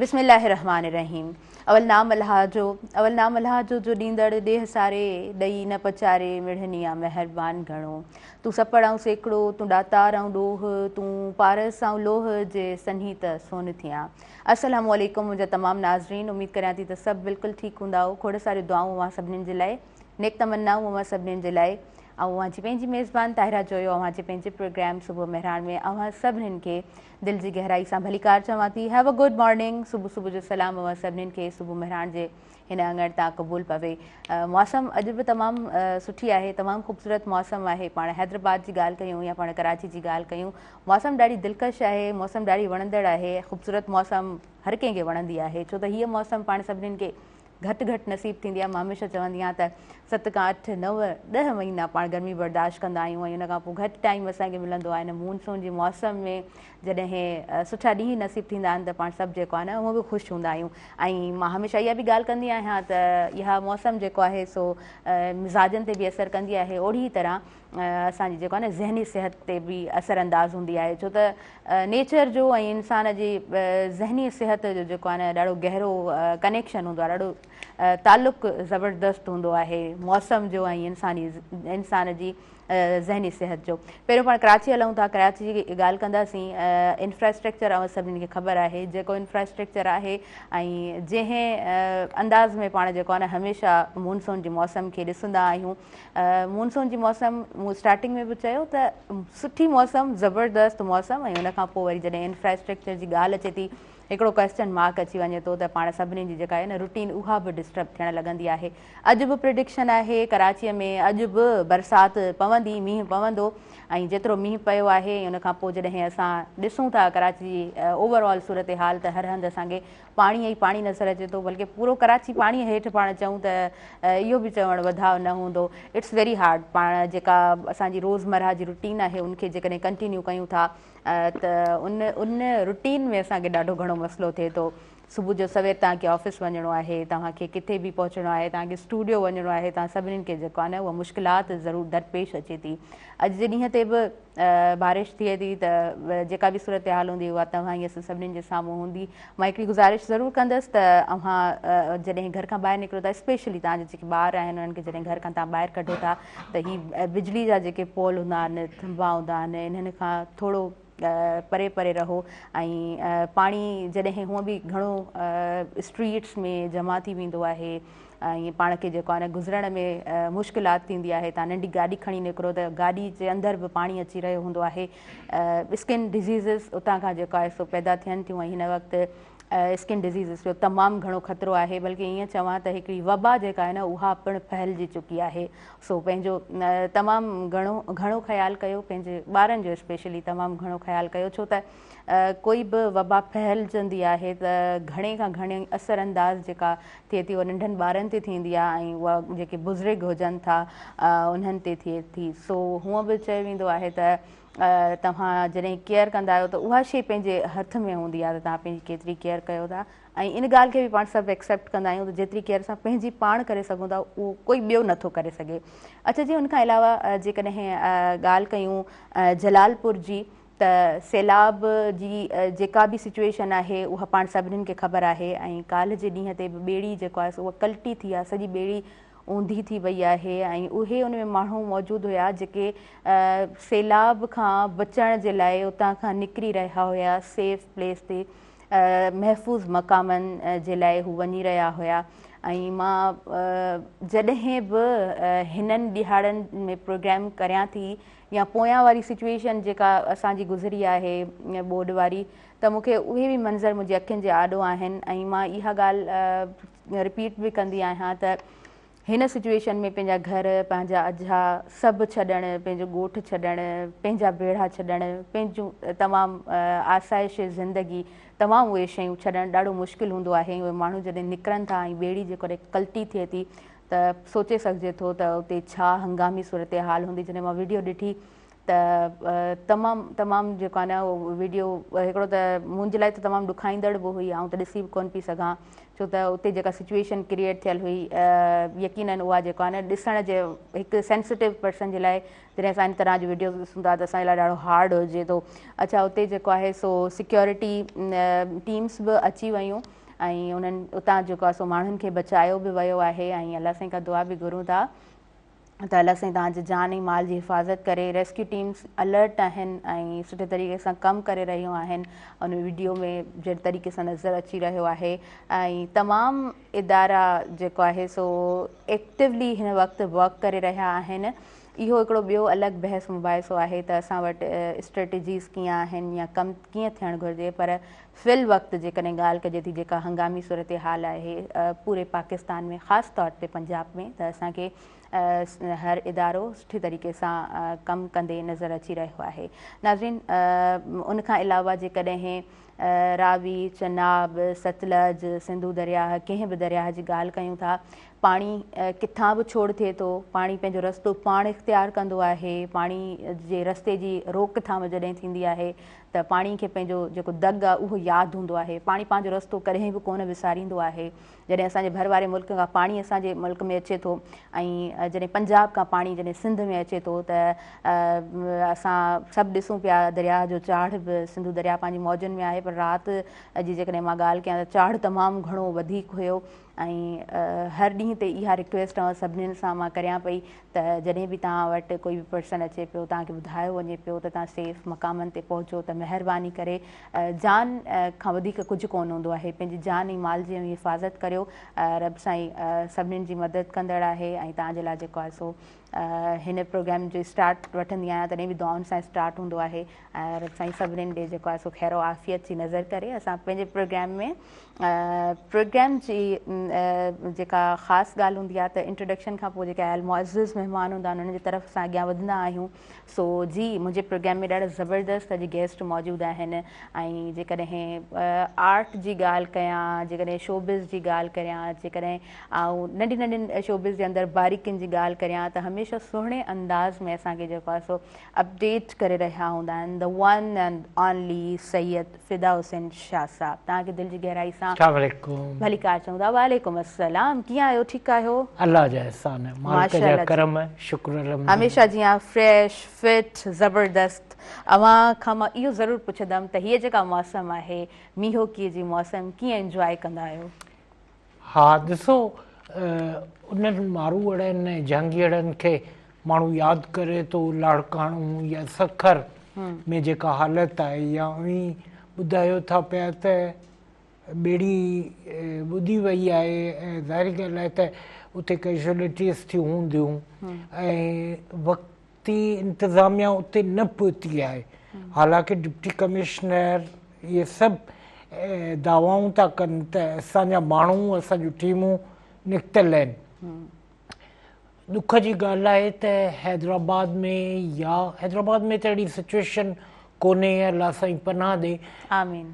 बिस्मिल्लाहिर्रहमानिर्रहीम। अवल नाम अल्लाह जो ॾींदड़ देह सारे ॾई न पचारे मिढ़निया मेहरबान घणो। तूं सपड़ ऐं सेकड़ो, तूं ॾातार ऐं ॾोह, तूं पारस ऐं लोह जे सन्ही त सोन थियां। अस्सलामु अलैकुम मुंहिंजा तमामु नाज़रीन, उमेदु करियां थी त सभु बिल्कुलु ठीकु हूंदा। खोड़ सारियूं दुआऊं मां सभिनीनि जे लाइ, नेक तमन्नाऊं मां सभिनीनि जे लाइ। ऐं अवांजी पंहिंजी मेज़बान ताहिरा चयो, अवांजे पंहिंजे प्रोग्राम सुबुह मेहरान में अवां सभिनीनि खे दिलि जी गहराई सां भलीकार चवां थी। Have a good morning. सुबुह जो सलाम अवां सभिनीनि खे सुबुह मेहरान जे हिन अङण तां क़बूलु पवे। मौसम अॼु बि तमामु सुठी आहे, तमामु ख़ूबसूरत मौसम आहे। पाण हैदराबाद जी ॻाल्हि कयूं या पाण कराची जी ॻाल्हि कयूं, मौसम ॾाढी दिलकश आहे, मौसम ॾाढी वणंदड़ आहे। ख़ूबसूरत मौसम हर कंहिंखे वणंदी आहे, छो त हीअ मौसम पाण सभिनीनि खे घटि नसीबु थींदी आहे। मां हमेशह चवंदी आहियां त 7 खां 8, 9, 10 महीना पाण गर्मी बर्दाश्त कंदा आहियूं ऐं हुन खां पोइ घटि टाइम असांखे मिलंदो आहे हिन मूनसून जे मौसम में। जॾहिं सुठा ॾींहं नसीबु थींदा आहिनि त पाण सभु जेको आहे न उहो बि ख़ुशि हूंदा आहियूं। ऐं मां हमेशह इहा बि ॻाल्हि कंदी आहियां त इहा मौसम जेको आहे सो मिज़ाजनि ते बि असरु कंदी आहे, ओड़ी तरह असांजी जेको आहे न ज़हनी सिहत ते बि असरअंदाज़ हूंदी आहे। छो त नेचर जो ऐं इंसान जी ज़हनी सिहत जो जेको आहे न ॾाढो गहरो कनेक्शन हूंदो आहे, ॾाढो तालुक़ु ज़बरदस्त हूंदो आहे मौसम जो ऐं इंसान जी ज़हनी सिहत जो। पहिरियों पाण कराची हलूं था, कराची जी ॻाल्हि कंदासीं। इंफ्रास्ट्रक्चर ऐं सभिनीनि खे ख़बर आहे जेको इंफ्रास्ट्रक्चर आहे ऐं जंहिं अंदाज़ में पाण जेको आहे न हमेशह मूनसून जी मौसम खे ॾिसंदा आहियूं। मूनसून जी मौसम मूं स्टार्टिंग में बि चयो त सुठी मौसम, ज़बरदस्त मौसम, ऐं हुनखां पोइ वरी जॾहिं इंफ्रास्ट्रक्चर जी ॻाल्हि अचे थी, हिकिड़ो क्वेश्चन मार्क अची वञे थो त पाण सभिनीनि जी जेका आहे न रूटीन उहा बि डिस्टर्ब थियणु लॻंदी आहे। अॼु बि प्रिडिक्शन आहे कराचीअ में, अॼु बि बरसाति पवंदी, मींहुं पवंदो। ऐं जेतिरो मींहुं पियो आहे हुनखां पोइ जॾहिं असां ॾिसूं था कराची जी ओवरऑल सूरत हाल, त हर हंधि असांखे पाणी ई पाणी नज़र अचे थो। बल्कि पूरो कराची पाणीअ हेठि पाण चऊं त इहो बि चवणु वधाउ न हूंदो। It's very hard. पाण जेका असांजी रोज़मर्रा जी रूटीन आहे उनखे जेकॾहिं कंटिन्यू कयूं था त उन रूटीन में असांखे ॾाढो घणो मसइलो थिए थो। सुबुह जो सवेर तव्हांखे ऑफिस वञिणो आहे, तव्हांखे किथे बि पहुचणो आहे, तव्हांखे स्टूडियो वञिणो आहे, तव्हां सभिनीनि खे जेको आहे न उहा मुश्किलात ज़रूरु दरपेश अचे थी। अॼु जे ॾींहं ते बि बारिश थिए थी त जेका बि सूरत हाल हूंदी उहा तव्हां हीअ सभिनीनि जे साम्हूं हूंदी। मां हिकिड़ी गुज़ारिश ज़रूरु कंदसि त अव्हां जॾहिं घर खां ॿाहिरि निकिरो था, स्पेशली तव्हांजा जेके ॿार आहिनि उन्हनि खे जॾहिं घर खां तव्हां ॿाहिरि कढो था त हीअ बिजली जा जेके पोल हूंदा आहिनि, थंभा हूंदा आहिनि, इन्हनि खां थोरो परे परे रहो। ऐं पाणी जॾहिं हूअं बि घणो स्ट्रीट्स में जमा थी वेंदो आहे ऐं पाण खे जेको आहे न गुज़रण में मुश्किलात थींदी आहे। तव्हां नंढी गाॾी खणी निकिरो त गाॾी जे अंदरि बि पाणी अची रहियो हूंदो आहे। स्किन डिज़ीज़िस उतां खां जेको आहे सो पैदा थियनि थियूं ऐं हिन वक़्तु स्किन डिज़ीज़िस जो तमामु घणो ख़तरो आहे। बल्कि ईअं चवां त हिकिड़ी वबा जेका आहे न उहा पिणु फैलिजी चुकी आहे। सो पंहिंजो तमामु घणो ख़्यालु कयो, पंहिंजे ॿारनि जो स्पेशली तमामु घणो ख़्यालु कयो। छो त कोई बि वबा फैलिजंदी आहे त घणे खां घणे असरअंदाज़ जेका थिए थी उहा नंढनि ॿारनि ते थींदी आहे ऐं उहा जेके बुज़ुर्ग हुजनि था उन्हनि ते थिए थी। सो हूअं बि चयो वेंदो आहे त तव्हां जॾहिं केयर कंदा आहियो त उहा शइ पंहिंजे हथ में हूंदी आहे त तव्हां पंहिंजी केतिरी केयर कयो था। ऐं इन ॻाल्हि खे बि पाण सभु एक्सेप्ट कंदा आहियूं त जेतिरी केयर असां पंहिंजी पाण करे सघूं था उहो कोई ॿियो नथो करे सघे। अच्छा जी, उनखां अलावा जेकॾहिं ॻाल्हि कयूं जलालपुर जी, त सैलाब जी जेका बि सिचुएशन आहे उहा पाण सभिनीनि खे ख़बर आहे। ऐं काल्ह जे ॾींहं ते बि ॿेड़ी जेको आहे उहा कल्टी थी आहे, सॼी ॿेड़ी ऊंधी थी वई आहे ऐं उहे उन में माण्हू मौजूदु हुया जेके सैलाब खां बचण जे लाइ उतां खां निकिरी रहिया हुया, सेफ प्लेस ते महफ़ूज़ मक़ामनि जे लाइ हू वञी रहिया हुया। ऐं मां जॾहिं बि हिननि ॾिहाड़नि में प्रोग्राम करियां थी या पोयां वारी सिचुएशन जेका असांजी गुज़री आहे ॿोॾि वारी, त मूंखे उहे बि मंज़र मुंहिंजी अखियुनि जे आॾो आहिनि। ऐं मां इहा ॻाल्हि रिपीट बि कंदी आहियां त हिन सिचुएशन में पंहिंजा घर, पंहिंजा अझा सभु छॾणु, पंहिंजो ॻोठु छॾणु, पंहिंजा बेड़ा छॾणु, पंहिंजूं तमामु आसाइश ज़िंदगी, तमामु उहे शयूं छॾणु ॾाढो मुश्किल हूंदो आहे। उहे माण्हू जॾहिं निकिरनि था ऐं ॿेड़ी जेकॾहिं कल्टी थिए थी त सोचे सघिजे थो त उते छा हंगामी सूरत हाल हूंदी। जॾहिं मां वीडियो ॾिठी त तमामु जेको आहे न उहो वीडियो हिकिड़ो त मुंहिंजे लाइ त तमामु ॾुखाईंदड़ बि हुई, ऐं त ॾिसी बि कोन पई सघां, छो त उते जेका सिचुएशन क्रिएट थियल हुई यकीनन उहा जेको आहे न ॾिसण जे हिकु सेंसिटिव पर्सन जे लाइ जॾहिं असां इन तरह जी वीडियो ॾिसूं था त असांजे लाइ ॾाढो हार्ड हुजे थो। अच्छा, उते जेको आहे सो सिक्योरिटी टीम्स बि अची वियूं ऐं उन्हनि उतां जेको आहे सो माण्हुनि खे बचायो बि वियो आहे ऐं अलाह साईं खां दुआ बि घुरूं था त अलाह साईं तव्हांजे जान ऐं माल जी हिफ़ाज़त करे। रेस्क्यू टीम्स अलर्ट आहिनि ऐं सुठे तरीक़े सां कमु करे रहियूं आहिनि। उन वीडियो में जहिड़े तरीक़े सां नज़र अची रहियो आहे ऐं तमामु इदारा जेको आहे सो एक्टिवली हिन वक़्तु वर्क करे रहिया आहिनि। इहो हिकिड़ो ॿियो अलॻि बहस मुबाहिसो आहे त असां वटि स्ट्रेटजीस कीअं आहिनि या कमु कीअं थियणु घुरिजे, पर फ़िल वक़्तु जेकॾहिं ॻाल्हि कजे थी जेका हंगामी सूरत हाल आहे पूरे पाकिस्तान में, ख़ासि तौर ते पंजाब में, त असांखे हर इदारो सुठी तरीक़े सां कमु कंदे नज़र अची रहियो आहे। नाज़रीन, उनखां अलावा जेकॾहिं रावी, चनाब, सतलज, सिंधु दरियाह, कंहिं बि दरियाह जी ॻाल्हि कयूं था, पाणी किथां बि छोड़ थिए थो, पाणी पंहिंजो रस्तो पाण इख़्तियार कंदो आहे। पाणी जे रस्ते जी रोकथाम जॾहिं थींदी आहे त पाणी खे पंहिंजो जेको दग आहे उहो यादि हूंदो आहे। पाणी पंहिंजो रस्तो कॾहिं बि कोन विसारींदो आहे। जॾहिं असांजे भर वारे मुल्क खां पाणी असांजे मुल्क में अचे थो ऐं जॾहिं पंजाब खां पाणी जॾहिं सिंध में अचे थो त असां सभु ॾिसूं पिया दरिया जो चाढ़ बि सिंधु दरिया पंहिंजी मौजुनि में आहे, पर राति जी जेकॾहिं मां ॻाल्हि कयां त चाढ़ तमामु घणो वधीक हुयो ऐं हर ॾींहं ते इहा रिक्वेस्ट सभिनीनि सां मां करियां पई त जॾहिं बि तव्हां वटि कोई बि पर्सन अचे पियो, तव्हांखे ॿुधायो वञे पियो त तव्हां सेफ मक़ामनि ते पहुचो त महिरबानी करे जान खां वधीक कुझु कोन हूंदो आहे, पंहिंजी जान ऐं माल जी हिफ़ाज़त करियो। रब साईं सभिनीनि जी मदद कंदड़ आहे ऐं तव्हांजे लाइ जेको आहे सो हिन प्रोग्राम जो स्टार्ट वठंदी आहियां तॾहिं बि दुआउनि सां स्टार्ट हूंदो आहे ऐं रब साईं सभिनीनि ॾे जेको आहे सो ख़ैरो आफ़ियत जी नज़र करे। असां पंहिंजे प्रोग्राम में प्रोग्राम जी जेका ख़ासि ॻाल्हि हूंदी आहे त इंट्रोडक्शन खां पोइ जेके आयल मुअज़्ज़िज़ महिमान हूंदा आहिनि उन्हनि जी तरफ़ सां अॻियां वधंदा आहियूं। सो जी, मुंहिंजे प्रोग्राम में ॾाढा ज़बरदस्त अॼु गेस्ट मौजूदु आहिनि ऐं जेकॾहिं आर्ट जी ॻाल्हि कयां, जेकॾहिं शोबिज़ जी ॻाल्हि करियां, जेकॾहिं ऐं नंढी नंढियुनि शोबिज़ जे अंदरि बारीकियुनि जी ॻाल्हि करियां त हमेशह सुहिणे अंदाज़ में असांखे जेको आहे सो अपडेट करे रहिया हूंदा आहिनि। The one and only Syed फिदा हुसैन शाह साहब, तव्हांखे दिलि जी गहराई सां भली कार चऊं था। वालेकुम अस्सलाम, कीअं आहियो? ठीकु आहियो? अल्लाह जा एहसान है, मालिक जा करम है, शुक्र अल्हम्दुलिल्लाह। हमेशह जीअं फ्रेश फिट ज़बरदस्त। अवां खां मां इहो ज़रूरु पुछंदमि त हीअ जेका मौसम आहे मींहोकीअ जी मौसम, कीअं इंजॉय कंदा आहियो? हा, ॾिसो उन्हनि मारू अड़नि जहांगीरनि खे माण्हू यादि करे थो लाड़काणो या सखर में जेका हालत आहे, या ॿुधायो था पिया त ॿेड़ी ॿुधी वई आहे ऐं ज़ाहिरी ॻाल्हि आहे त उते कैजुअलिटीज़ थियूं हूंदियूं ऐं वक़्ती इंतिज़ामिया उते न पहुती आहे। हालांकि डिप्टी कमिश्नर इहे सभु दावाऊं था कनि त असांजा माण्हू, असांजूं टीमूं निकितल आहिनि। ॾुख जी ॻाल्हि आहे त हैदराबाद में त अहिड़ी सिचुएशन कोन्हे, अलाह साईं पनाह ॾे। आमीन।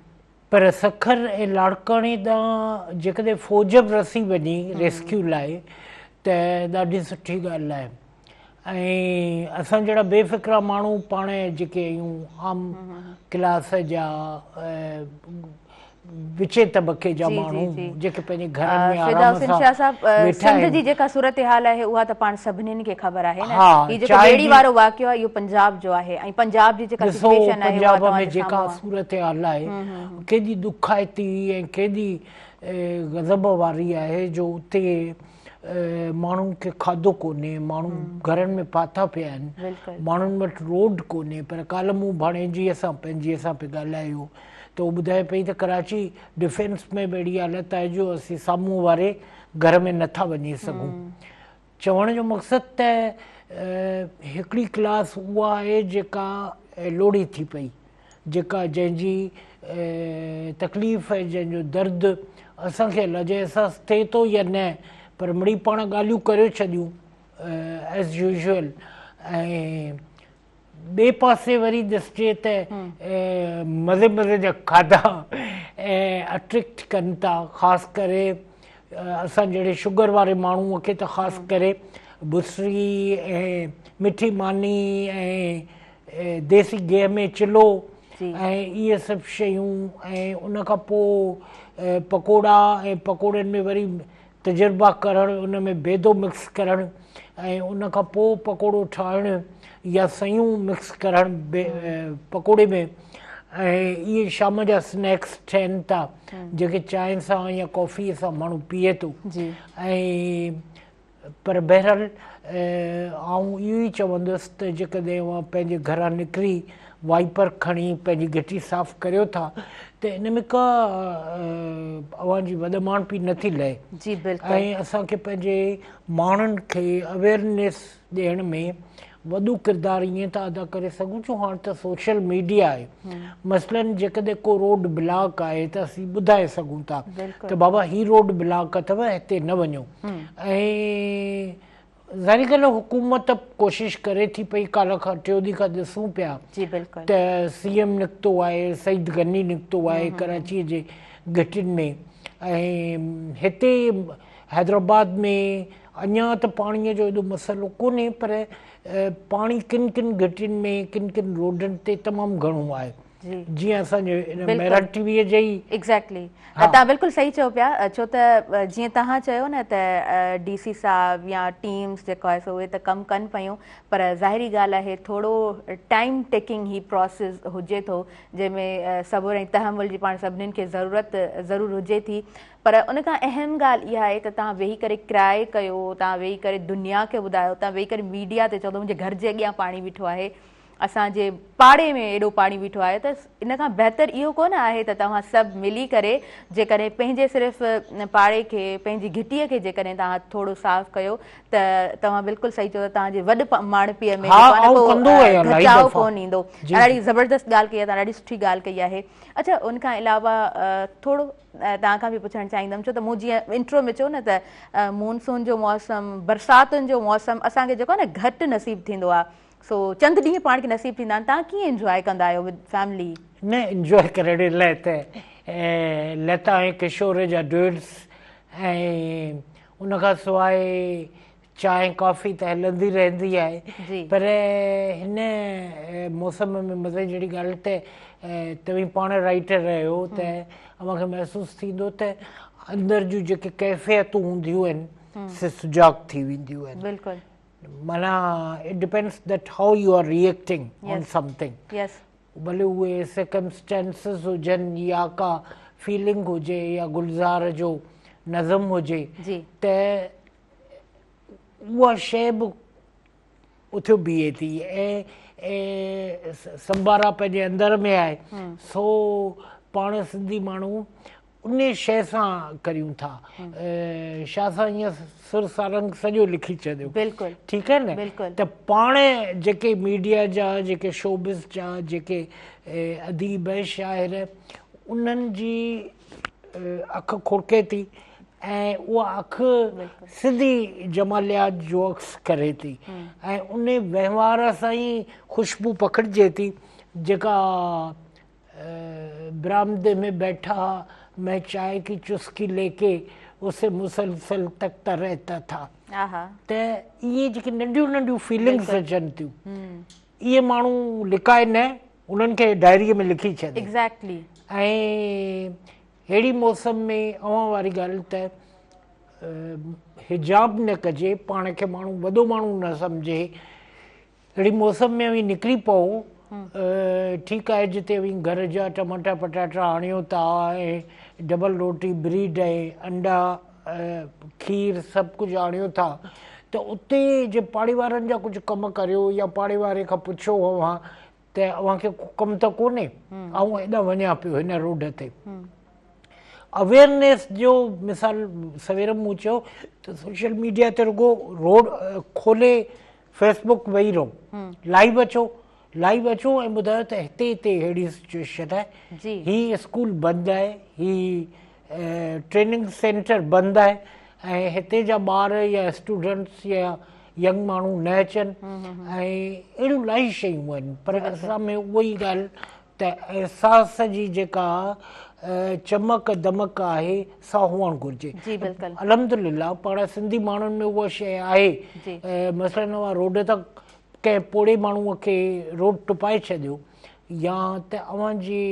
पर सखर ऐं लाड़काणे ॾांहुं जेकॾहिं फ़ौज बि रसी वञे रेस्क्यू लाइ त ॾाढी सुठी ॻाल्हि आहे। ऐं असां जहिड़ा बेफ़िक्रा माण्हू पाण जेके आहियूं आम क्लास जा विचे तबके जा माण्हू जेके पंहिंजे घरनि में आराम सां वेठा सिंध जी जेका सूरत हाल आहे उहा त पाण सभिनीनि खे ख़बर आहे न। हीउ जेको ॿेड़ी वारो वाक़ियो आहे इहो पंजाब जो आहे ऐं पंजाब जी जेका सिचुएशन आहे पंजाब में जेका सूरत हाल आहे केॾी ॾुखाइती ऐं केॾी गज़ब वारी आहे जो उते माण्हुनि खे खाधो कोन्हे, माण्हू घरनि में पाता पिया आहिनि, माण्हुनि वटि रोड कोन्हे। पर काल्ह मूं भाणेजीअ सां पंहिंजीअ सां पिया ॻाल्हायो त उहो ॿुधाए पई त कराची डिफेंस में बि अहिड़ी हालत आहे जो असीं साम्हूं वारे घर में नथा वञी सघूं। चवण जो मक़सदु त हिकिड़ी क्लास उहा आहे जेका लोड़ी थी पई, जेका जंहिंजी तकलीफ़ ऐं जंहिंजो दर्द असांखे अलाह जो अहसासु थिए थो या न, पर मिड़ी पाण ॻाल्हियूं करे छॾियूं एज़ यूजुअल। ऐं ॿिए पासे वरी ॾिसिजे त मज़े मज़े जा खाधा ऐं अट्रैक्ट कनि था, ख़ासि करे असां जहिड़े शुगर वारे माण्हूअ खे त ख़ासि करे बुसरी ऐं मिठी मानी ऐं देसी गिह में चिलो जी। ऐं इहे सभु शयूं ऐं उन खां पोइ पकोड़ा ऐं पकोड़नि में वरी तजुर्बा करणु उन में बेदो मिक्स करणु ऐं उन खां पोइ पकोड़ो ठाहिणु या सयूं मिक्स करणु पकोड़े में ऐं इहे शाम जा स्नैक्स ठहनि था जेके चांहि सां या कॉफ़ीअ सां माण्हू पीए थो। ऐं पर बहरहाल आउं इहो ई चवंदुसि त जेकॾहिं उहा पंहिंजे घरां निकिरी वाइपर खणी पंहिंजी घिटी साफ़ु करियो था त इन में का अव्हांजी वॾमाणपी नथी लहे। जी बिल्कुलु। ऐं असांखे पंहिंजे माण्हुनि खे अवेयरनेस ॾियण में वॾो किरदारु ईअं था अदा करे सघूं छो हाणे त सोशल मीडिया आहे। मसलन जेकॾहिं को रोड ब्लॉक आहे त असीं ॿुधाए सघूं था त बाबा ही रोड ब्लॉक अथव हिते न वञो। ऐं ज़ाहिर ॻाल्हि आहे हुकूमत कोशिशि करे थी पई काल्ह खां टियों ॾींहं खां ॾिसूं पिया त CM निकितो आहे, सईद गनी निकितो आहे कराचीअ जे घिटियुनि में। ऐं हिते हैदराबाद में अञा त पाणीअ जो एॾो मसइलो कोन्हे पर पाणी किन किन घिटियुनि में किन किन रोडनि ते तमामु घणो आहे जीअं असांजे मेरठ टीवीअ जे ई एग्ज़ैक्टली तव्हां बिल्कुलु सही चयो पिया छो त जीअं तव्हां चयो न त DC साहब या टीम्स जेको आहे सो उहे त कमु कनि पियूं पर ज़ाहिरी ॻाल्हि आहे थोरो टाइम टेकिंग ही प्रोसेस हुजे थो जंहिंमें सबुर ऐं तहमुल जी पाण सभिनीनि खे ज़रूरत ज़रूरु हुजे थी। पर उन खां अहम ॻाल्हि इहा आहे त तव्हां वेही करे क्राए कयो, तव्हां वेही करे दुनिया खे ॿुधायो, तव्हां वेही करे मीडिया ते चओ त मुंहिंजे घर जे अॻियां पाणी बीठो आहे, असांजे पाड़े में एॾो पाणी बीठो आहे। त इन खां बहितर इहो कोन आहे त तव्हां सभु मिली करे जेकॾहिं पंहिंजे सिर्फ़ु पाड़े खे पंहिंजी घिटीअ खे जेकॾहिं तव्हां थोरो साफ़ु कयो त तव्हां बिल्कुलु सही चओ तव्हांजे वॾ माणपीअ में घटाव कोन ईंदो। ॾाढी ज़बरदस्त ॻाल्हि कई आहे, तव्हां ॾाढी सुठी ॻाल्हि कई आहे। अच्छा उनखां अलावा थोरो तव्हां खां बि पुछणु चाहींदमि छो त मूं जीअं इंट्रो में चयो न त मानसून जो मौसमु बरसातुनि जो मौसमु असांखे जेको आहे न घटि नसीबु थींदो आहे सो चंद ॾींहं पाण खे नसीबु थींदा आहिनि। तव्हां कीअं इंजॉय कंदा आहियो विद फैमिली? न इंजॉय करण लाइ त लता ऐं किशोर जा ड्यूट्स ऐं उनखां सवाइ चांहि कॉफ़ी त हलंदी रहंदी आहे पर हिन मौसम में मज़े जहिड़ी ॻाल्हि त तव्हीं पाण राइटर रहियो त अव्हांखे महसूसु थींदो त अंदरि जूं जेके कैफ़ियतूं हूंदियूं आहिनि से सुजाॻ थी वेंदियूं आहिनि। बिल्कुलु माना it depends that how you are reacting on something. भले उहे सर्कमस्टेंसिस हुजनि या का फीलिंग हुजे या गुलज़ार जो नज़म हुजे त उहा शइ बि उथियो बीहे थी ऐं संभारा पंहिंजे अंदर में आहे सो पाण सिंधी माण्हू उन शइ सां करियूं था छा सां ईअं सुर सारंग सॼो लिखी छॾियो। बिल्कुलु ठीकु आहे न त पाण जेके मीडिया जा जेके शोबिस जा जेके अदीब शाइर उन्हनि जी अखि खुड़के थी ऐं उहा अखि सिधी जमालियात जो अक्स करे थी ऐं उन वहिंवार सां ई ख़ुशबू पकड़िजे थी जेका बरामदे में बैठा मैं चाय की चुस्की लेके उसे मुसलसल तकता रहता था त इहे जेके नंढियूं नंढियूं फीलिंग्स अचनि थियूं इहे माण्हू लिकाए न उन्हनि खे डायरीअ में लिखी छॾे। एग्ज़ैक्टली ऐं अहिड़ी मौसम में अवां वारी ॻाल्हि त हिजाब न कजे पाण खे माण्हू वॾो माण्हू न सम्झे अहिड़ी मौसम में बि निकिरी पओ ठीकु आहे जिते बि घर जा टमाटा पटाटा आणियो था ऐं डबल रोटी ब्रीड ऐं अंडा खीर सभु कुझु आणियो था त उते जे पाड़े वारनि जा कुझु कमु करियो या पाड़े वारे खां पुछो अव्हां त अव्हांखे कमु त कोन्हे ऐं हेॾा वञा पियो हिन रोड ते अवेयरनेस जो मिसाल सवेर मूं चयो त सोशल मीडिया ते रुगो रोड खोले फेसबुक वेही रहो लाइव अचो ऐं ॿुधायो त हिते हिते अहिड़ी सिचुएशन आहे ही स्कूल बंदि आहे ही ट्रेनिंग सेंटर बंदि आहे ऐं हिते जा ॿार या स्टूडेंट्स या यंग माण्हू न अचनि ऐं अहिड़ियूं इलाही शयूं आहिनि पर असां में उहा ई ॻाल्हि त अहसास जी जेका चमक दमक आहे सा हुअणु घुरिजे। अल्हम्दुलिल्लाह पाण सिंधी माण्हुनि में उहा शइ आहे मसइलन उहा रोड तां कंहिं पोड़े माण्हूअ खे रोड टुपाए छॾियो या त अव्हांजी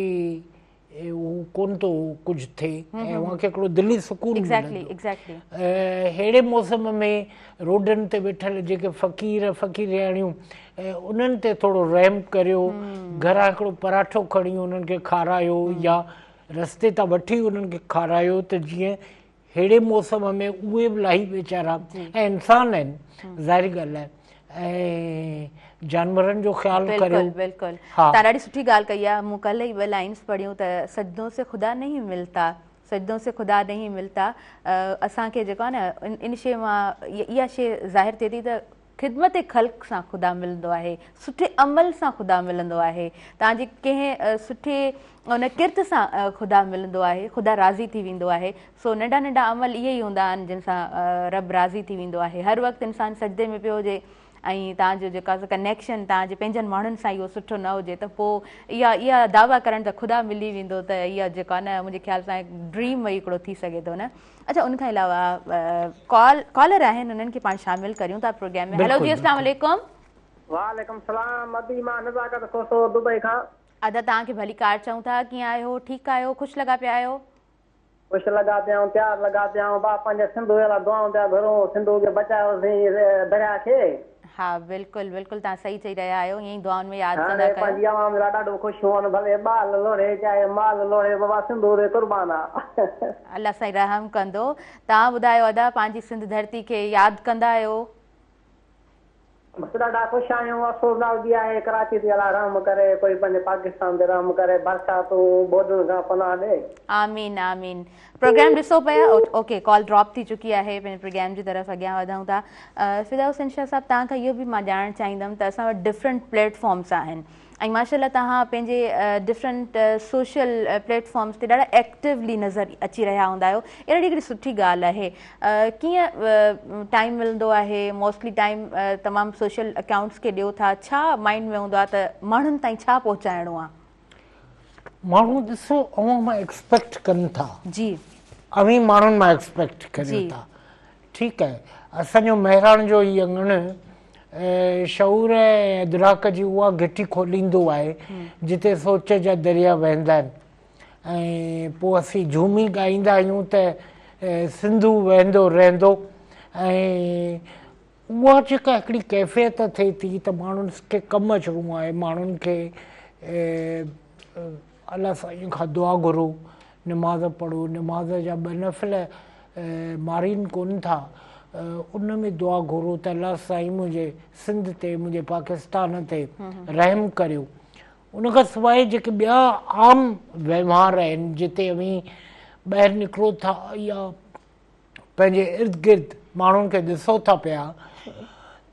उहो कोन थो कुझु थिए ऐं अव्हांखे हिकिड़ो दिली सुकून एग्ज़ैक्टली अहिड़े मौसम में रोडनि ते वेठल जेके फ़क़ीर फ़क़ीरियाणियूं उन्हनि ते थोरो रहम करियो, घरां हिकिड़ो पराठो खणी उन्हनि खे खारायो या रस्ते तां वठी उन्हनि खे खारायो त जीअं अहिड़े मौसम में उहे बि इलाही वीचारा ऐं इंसान आहिनि, ज़ाहिरी ॻाल्हि आहे, ऐं जानवरनि जो ख़्यालु करियो। बिल्कुलु तव्हां ॾाढी सुठी ॻाल्हि कई आहे। मूं कल्ह ई 2 लाइन्स पढ़ियूं त सजदों से ख़ुदा नहीं मिलता, सजदों से ख़ुदा नहीं मिलता। असांखे जेको आहे न इन शइ मां इहा शइ ज़ाहिर थिए थी त ख़िदमत ख़ल्क़ सां ख़ुदा मिलंदो आहे, सुठे अमल सां ख़ुदा मिलंदो आहे, तव्हांजे कंहिं सुठे उन किर्त सां ख़ुदा मिलंदो आहे, ख़ुदा राज़ी थी वेंदो आहे। सो नंढा नंढा अमल इहे ई हूंदा आहिनि जिन सां रब राज़ी थी वेंदो आहे। हर वक़्तु इंसानु सजदे में पियो हुजे ऐं तव्हांजो जेका कनेक्शन तव्हांजे पंहिंजनि माण्हुनि सां इहो सुठो न हुजे त पोइ इहा दावा करणु त ख़ुदा मिली वेंदो त इहा जेको आहे न मुंहिंजे ख़्याल सां ड्रीम वई हिकिड़ो थी सघे थो न। अच्छा, उनखां अलावा कॉलर आहिनि, उन्हनि खे पाण शामिल करियूं था प्रोग्राम में। हेलो जी, अस्सलाम वालेकुम। वालेकुम सलाम। अदी मां नज़ाकत खोसो दुबई खां। अदा तव्हांखे भली कार चऊं था, कीअं आहियो? ठीकु आहियो? ख़ुशि लॻा पिया आहियो? ख़ुशि लॻा पिया आहियूं, प्यार लॻा पिया आहियूं। बा पंहिंजे सिंधु वारा दुआऊं पिया घुरूं, सिंधु खे बचायोसीं दरिया खे। हा बिल्कुलु तव्हां सही चई रहिया आहियो, ईअं ई दुआउनि में यादि कंदा कयो। पंहिंजी आवाम लाइ ॾाढो ख़ुशि हुअनि, भले ॿाल लोड़े चाहे माल लोड़े, बाबा सिंधु ते क़ुर्बान आहे। अलाह साईं रहम कंदो। तव्हां ॿुधायो अदा, पंहिंजी सिंध धरती खे यादि कंदा आहियो? बसि ॾाढा ख़ुशि आहियूं। अफ़सोसनाक बि आहे, कराची ते अलाह रहम करे, कोई पंहिंजे पाकिस्तान ते रहम करे, बरसातूं बोडुनि खां पनाह ॾे। आमीन आमीन। प्रोग्राम ॾिसो पिया? ओके, कॉल ड्रॉप थी चुकी आहे, पंहिंजे प्रोग्राम जी तरफ़ अॻियां वधूं था। फिरदौस शाह साहिबु, तव्हां खां इहो बि मां ॼाणणु चाहींदमि त असां वटि डिफरेंट प्लेटफॉर्म्स आहिनि ऐं माशाल्लाह तव्हां पंहिंजे डिफरेंट सोशल प्लेटफॉर्म्स ते ॾाढा एक्टिवली नज़र अची रहिया हूंदा आहियो। इहा ॾाढी हिकिड़ी सुठी ॻाल्हि आहे। कीअं टाइम मिलंदो आहे? मोस्टली टाइम तमामु सोशल अकाउंट्स खे ॾियो था। छा माइंड में हूंदो आहे त माण्हुनि ताईं छा पहुचाइणो आहे? माण्हू ॾिसो, अवां मां एक्सपेक्ट कनि था जी, अवी माण्हुनि मां एक्सपेक्ट कनि था। ठीकु आहे, असांजो महिराण जो ई अंगण शऊर ऐं इदराक जी उहा घिटी खोलींदो आहे जिते सोच जा दरिया वहंदा आहिनि ऐं पोइ असीं झूमी ॻाईंदा आहियूं त सिंधु वहंदो रहंदो। ऐं उहा जेका हिकिड़ी कैफ़ियत थिए थी त माण्हुनि खे कमु अचिणो आहे, माण्हुनि खे अलाह साईं खां दुआ घुरो, निमाज़ पढ़ो, निमाज़ जा 2 नफ़िल मारीनि कोन था, उन में दुआ घुरो त अलाह साईं मुंहिंजे सिंध ते, मुंहिंजे पाकिस्तान ते रहम करियो। उनखां सवाइ जेके ॿिया आम वहिंवार आहिनि जिते अवी ॿाहिरि निकिरो था या पंहिंजे इर्द गिर्द माण्हुनि खे ॾिसो था पिया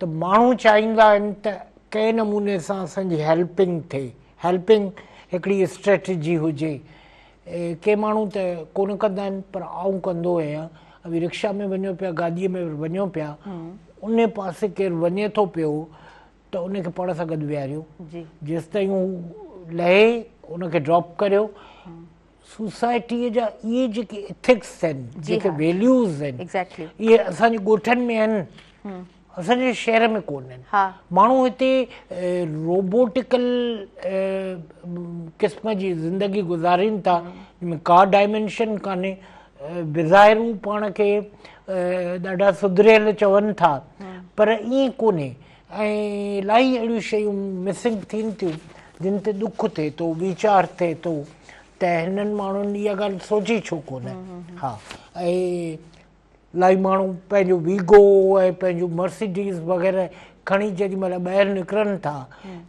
त माण्हू चाहींदा आहिनि त कंहिं नमूने सां असांजी हेल्पिंग थिए, हेल्पिंग हिकिड़ी स्ट्रेटजी हुजे। के माण्हू त कोन कंदा आहिनि, पर आऊं कंदो आहियां। अभी रिक्शा में वञो पिया, गाॾीअ में वञो पिया, उन पासे केरु वञे थो पियो त उनखे पाण सां गॾु विहारियो, जेसि ताईं हू लहे उनखे ड्रॉप करियो। सोसाइटीअ जा इहे जेके एथिक्स आहिनि, जेके वैल्यूज़ आहिनि, इहे असांजे ॻोठनि में आहिनि, असांजे शहर में कोन आहिनि। माण्हू हिते रोबोटिकल क़िस्म जी ज़िंदगी गुज़ारीनि था, जंहिंमें का डायमेंशन कान्हे। बिज़ाहिरू पाण खे ॾाढा सुधरियल चवनि था, पर ईअं कोन्हे। ऐं इलाही अहिड़ियूं शयूं मिसिंग थियनि थियूं जिन ते दुख थिए थो, वीचार थिए थो त हिननि माण्हुनि इहा ॻाल्हि सोची छो कोन्हे। हा, ऐं इलाही माण्हू पंहिंजो वीगो ऐं पंहिंजो मर्सिडीज़ वग़ैरह खणी जेॾी महिल ॿाहिरि निकिरनि था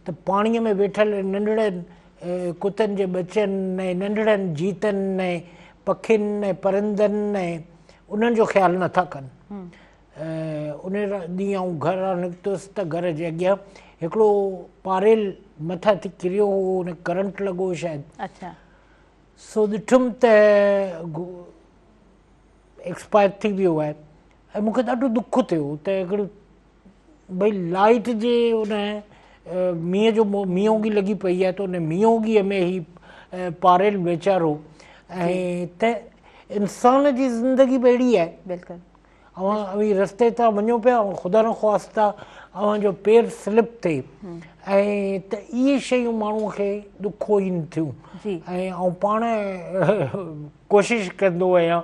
त पाणीअ में वेठल नंढड़नि कुतनि जे बचनि ऐं नंढड़नि जीतनि ऐं पखियुनि ऐं परिंदनि ऐं उन्हनि जो ख़्यालु नथा कनि। उन ॾींहुं आऊं घरां निकितुसि त घर जे अॻियां हिकिड़ो पारेल मथां थी किरियो हो, हुन करंट लॻो शायदि। सो ॾिठुमि त एक्सपायर थी वियो आहे ऐं मूंखे ॾाढो दुख थियो त हिकिड़ो भई लाइट जे उन मींहं जो मींहोगी लॻी पई आहे त उन मींहोगीअ में ई पारेल वीचारो। ऐं त इंसान जी ज़िंदगी बि अहिड़ी आहे। अवी रस्ते तां वञो पिया ख़ुदा न ख़्वास्ता जो पेर स्लिप थिए ऐं त इहे शयूं माण्हूअ खे ॾुखो ईनि थियूं ऐं पाण कोशिशि कंदो आहियां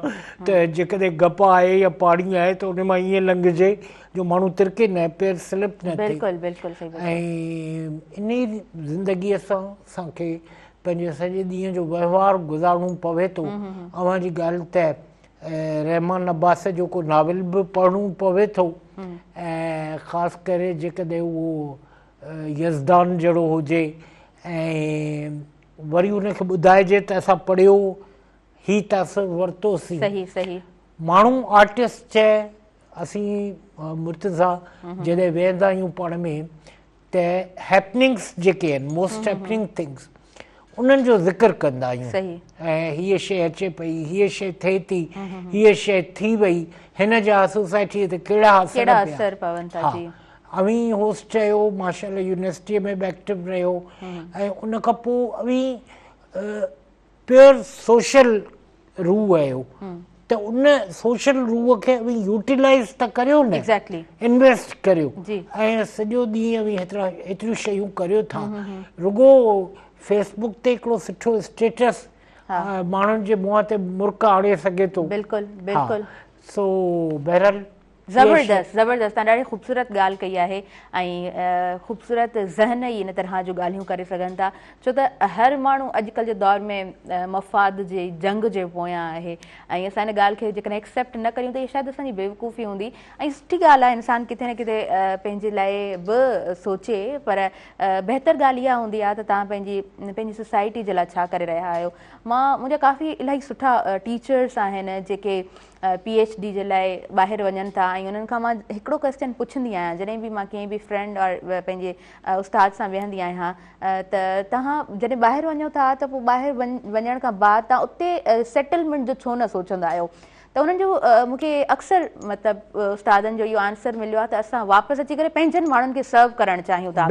त जेकॾहिं गप आहे या पाणी आहे त उन मां ईअं लंघिजे जो माण्हू तिरके न पेर स्लिप न थिए ऐं इन ज़िंदगीअ सां असांखे पंहिंजे सॼे ॾींहं जो वहिंवारु गुज़ारणो पवे थो। अव्हां जी ॻाल्हि त रहमान अब्बास जो को नाविल बि पढ़णो पवे थो ऐं ख़ासि करे जेकॾहिं उहो यज़दान जहिड़ो हुजे ऐं वरी उनखे ॿुधाइजे त असां पढ़ियो ही त असां वरितोसीं। माण्हू आर्टिस्ट चए असीं मुर्तज़ा जॾहिं वेहंदा आहियूं पाण में त हैपनिंग्स जेके आहिनि मोस्ट हैपनिंग थिंग्स उन्हनि जो ज़िक्र कंदा आहियूं ऐं हीअ शइ अचे पई हीअ शइ थिए थी हीअ शइ थी वई हिन जा सोसाइटीअ ते कहिड़ा असर पवनि था। अवी होस्ट चयो माशाल्लाह यूनिवर्सिटीअ में बि एक्टिव रहियो ऐं उन खां पोइ अवी प्योर सोशल रूह आहियो त उन सोशल रूह खे अवी यूटिलाइज़ त करियो न इन्वेस्ट करियो ऐं सॼो ॾींहुं अवी एतिरियूं शयूं करियो था रुगो फेसबुक ते हिकिड़ो सुठो स्टेटस माण्हुनि जे मुंहं ते मुर्क आणे सघे थो। सो बहरहाल ज़बरदस्त ज़बरदस्त तव्हां ॾाढी ख़ूबसूरत ॻाल्हि कई आहे ऐं ख़ूबसूरत ज़हन ई इन तरह जूं ॻाल्हियूं करे सघनि था छो त हर माण्हू अॼुकल्ह जे दौर में मफ़ाद जे जंग जे पोयां आहे ऐं असां इन ॻाल्हि खे जेकॾहिं एक्सेप्ट न करियूं त इहा शायदि असांजी बेवकूफ़ी हूंदी ऐं सुठी ॻाल्हि आहे इंसानु किथे न किथे पंहिंजे लाइ बि सोचे पर बहितर ॻाल्हि इहा हूंदी आहे त तव्हां पंहिंजी सोसाइटी जे लाइ छा करे रहिया आहियो। मुंहिंजा काफ़ी इलाही सुठा टीचर्स आहिनि जेके PhD जे लाइ ॿाहिरि वञनि था ऐं उन्हनि खां मां हिकिड़ो क्वेश्चन पुछंदी आहियां जॾहिं बि मां कंहिं बि फ्रेंड और पंहिंजे उस्ताद सां वेहंदी आहियां त तव्हां जॾहिं ॿाहिरि वञो था त पोइ ॿाहिरि वञण खां बाद तव्हां उते सेटलमेंट जो छो न सोचंदा आहियो त उन्हनि जो मूंखे अक्सर मतिलबु उस्तादनि जो इहो आंसर मिलियो आहे त असां वापसि अची करे पंहिंजनि माण्हुनि खे सर्व करणु चाहियूं था।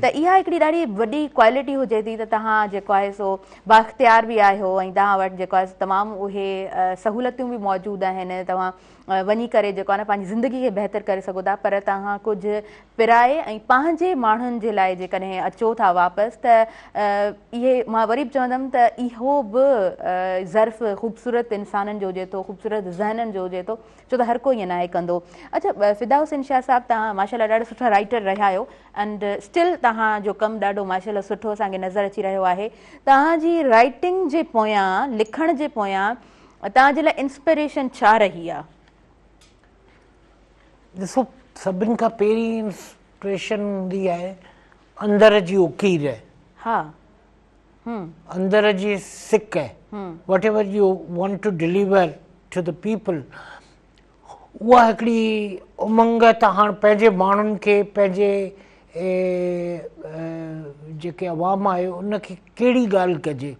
त इहा हिकिड़ी ॾाढी वॾी क्वालिटी हुजे थी त तव्हां जेको आहे सो बाख़्तियार बि आहियो ऐं तव्हां वटि जेको आहे तमामु उहे सहूलियतूं बि मौजूदु आहिनि तव्हां वञी करे जेको आहे न पंहिंजी ज़िंदगी खे बहितर करे सघो था पर तव्हां कुझु पिराए ऐं पंहिंजे माण्हुनि जे लाइ जेकॾहिं अचो था वापसि त इहे मां वरी बि चवंदमि त इहो बि ज़र्फ़ ख़ूबसूरत इंसाननि जो हुजे थो ख़ूबसूरत ज़हननि जो हुजे थो छो त हर कोई ईअं नाहे कंदो। अच्छा फिदा हुसैन शाह साहिबु तव्हां माशाल्लाह ॾाढा सुठा राइटर रहिया आहियो एंड स्टिल तव्हांजो कमु ॾाढो माशाल्लाह सुठो असांखे नज़र अची रहियो आहे। तव्हांजी राइटिंग जे पोयां लिखण जे पोयां तव्हांजे लाइ इंस्पिरेशन छा रही आहे? ॾिसो सभिनि खां पहिरीं इंस्पिरेशन हूंदी आहे अंदर जी उकीर अंदर जी सिक whatever you want to deliver to the people उहा हिकिड़ी उमंग त हाणे पंहिंजे माण्हुनि खे पंहिंजे जेके अवाम आहे उनखे कहिड़ी ॻाल्हि कजे।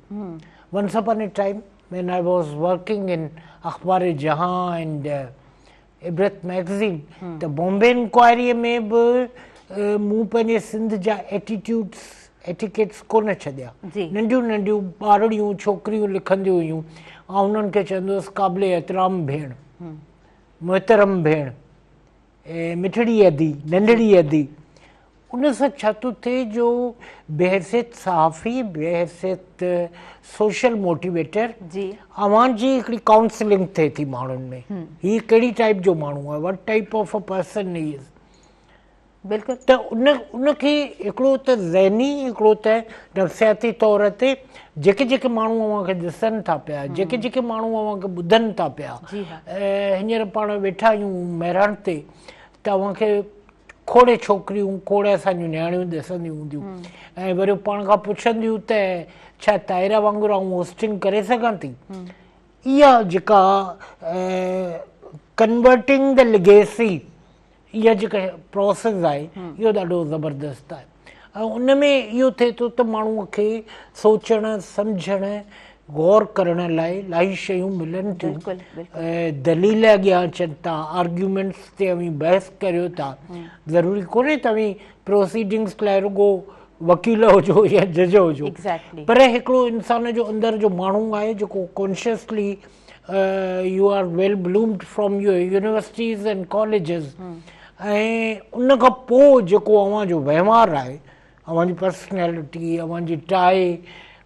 Once upon a time when I was working इन अख़बार जहां एंड इबरत मैगज़ीन त बॉम्बे इंक्वायरीअ में बि मूं पंहिंजे सिंध जा एटीट्यूड्स एटिकेट्स कोन छॾिया। नंढियूं नंढियूं ॿारड़ियूं छोकिरियूं लिखंदियूं हुयूं ऐं उन्हनि खे चवंदो हुअसि क़ाबिल एतिराम भेण मुहतरम भेण मिठड़ी अदी नंढड़ी अदी। उन सां छा थो थिए जो बहसियत सहाफ़ी बहसियत सोशल मोटिवेटर अवां जी हिकिड़ी काउंसलिंग थिए थी माण्हुनि में हीअ कहिड़ी टाइप जो माण्हू आहे वट type of a person is बिल्कुलु त उनखे हिकिड़ो त ज़हनी हिकिड़ो त नफ़्सियाती तौर ते जेके जेके माण्हू अव्हां खे ॾिसनि था पिया जेके जेके माण्हू अव्हां खे ॿुधनि था पिया हींअर पाण वेठा आहियूं महिराण ते त अव्हां खे खोड़े छोकिरियूं खोड़े असांजूं नियाणियूं ॾिसंदियूं हूंदियूं ऐं वरी पाण खां पुछंदियूं त छा ताहिरा वांगुरु आउं होस्टिंग करे सघां थी। इहा जेका कन्वर्टिंग द लिगेसी इहा जेका प्रोसेस आहे इहो ॾाढो ज़बरदस्त आहे ऐं उन में इहो थिए थो त माण्हूअ खे सोचणु सम्झणु गौर करण लाइ इलाही शयूं मिलनि थियूं दलील अॻियां अचनि था आर्ग्यूमेंट्स ते बहस करियो था ज़रूरी कोन्हे तव्हीं प्रोसीडिंग्स लाइ रुगो वकील हुजो या जज हुजो, Exactly. पर हिकिड़ो इंसान जो अंदरि जो माण्हू आहे जेको consciously you are well bloomed from your universities and colleges, ऐं उन खां पोइ जेको अव्हां जो वहिंवारु आहे, अव्हां जी पर्सनैलिटी, अव्हां जी टाई,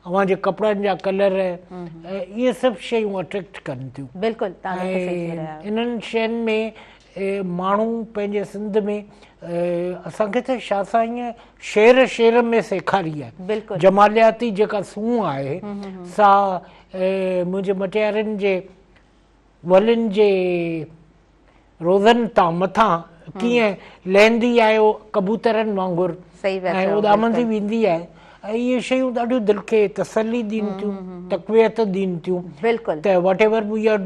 अव्हां जे कपिड़नि जा कलर, इहे सभु शयूं अट्रैक्ट कनि थियूं। बिल्कुलु, तव्हां बिल्कुलु सही चई रहिया ऐं आहियो। इन्हनि शयुनि में माण्हू पंहिंजे सिंध में असांखे त छा साईं शेर शेर में सेखारी आहे। बिल्कुलु। जमालियाती जेका सूंहुं आहे सा मुंहिंजे मटियारनि जे वलिनि जे रोज़नि तां मथां कीअं लहंदी आहे कबूतरनि वांगुरु सही था ऐं चओ, उॾामंदी वेंदी आहे, ऐं इहे शयूं ॾाढियूं दिलि खे तसली ॾियनि थियूं, तक़वियत ॾियनि थियूं बिल्कुलु। त whatever we are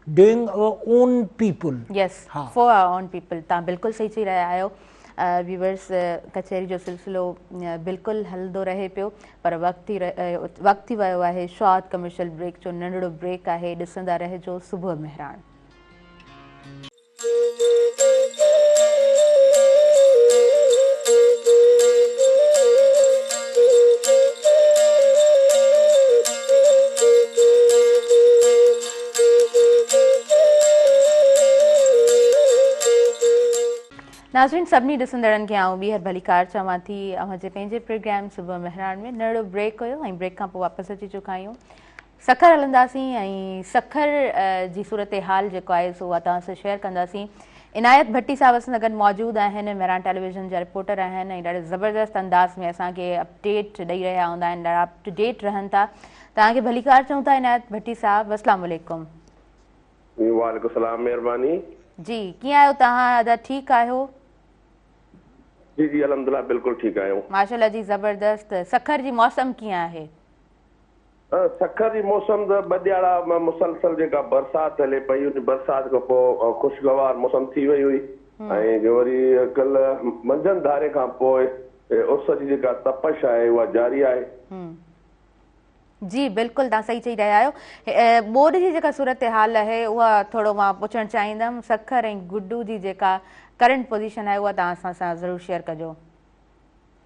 doing our own people. Yes, for our own people. तव्हां बिल्कुलु सही चई रहिया आहियो। व्यूवर्स, कचहरी जो सिलसिलो बिल्कुलु हलंदो रहे पियो, पर वक़्तु थी वियो आहे शॉर्ट कमर्शियल ब्रेक जो। नंढड़ो ब्रेक आहे, ॾिसंदा रहिजो सुबुह मेहरान। नाज़रीन, सभिनी ॾिसंदड़नि खे आउं ॿीहर भलीकार चवां थी। अव्हां जे पंहिंजे प्रोग्राम सुबुह मेहरान में नंढड़ो ब्रेक हुयो ऐं ब्रेक खां पोइ वापसि अची चुका आहियूं। सखर हलंदासीं ऐं सखर जी सूरत हाल जेको आहे सो उहा तव्हां सां शेयर कंदासीं। इनायत भट्टी साहब असां सां गॾु मौजूदु आहिनि, मेहरान टेलीविज़न जा रिपोर्टर आहिनि ऐं ॾाढे ज़बरदस्त अंदाज़ में असांखे अपडेट ॾेई रहिया हूंदा आहिनि, ॾाढा अप टू डेट रहनि था। तव्हांखे भलीकार चऊं था इनायत भट्टी साहब। अस्सलाम वालेकुम। वालेकुम सलाम, महिरबानी जी। कीअं आहियो तव्हां? अदा ठीकु आहियो? जी जी अल्हम्दुलिल्लाह बिल्कुलु ठीकु आहियूं। माशाल्लाह जी, ज़बरदस्त। सखर जी मौसम कीअं आहे? सखर जी मौसम त ॿ मुसलसल जेका बरसाति हले पई, उन बरसाति खां पोइ ख़ुशगवार मौसम थी वई हुई ऐं वरी कल्ह मंझंदि धारे खां पोइ उस जी जेका तपश आहे उहा जारी आहे। जी बिल्कुलु, तव्हां सही चई रहिया आहियो। बोर्ड जी जेका सूरत हाल आहे उहा थोरो मां पुछणु चाहींदमि। सखर ऐं गुड्डू जी जेका करंट पोज़ीशन आहे उहा तव्हां असां सां ज़रूरु शेयर कजो।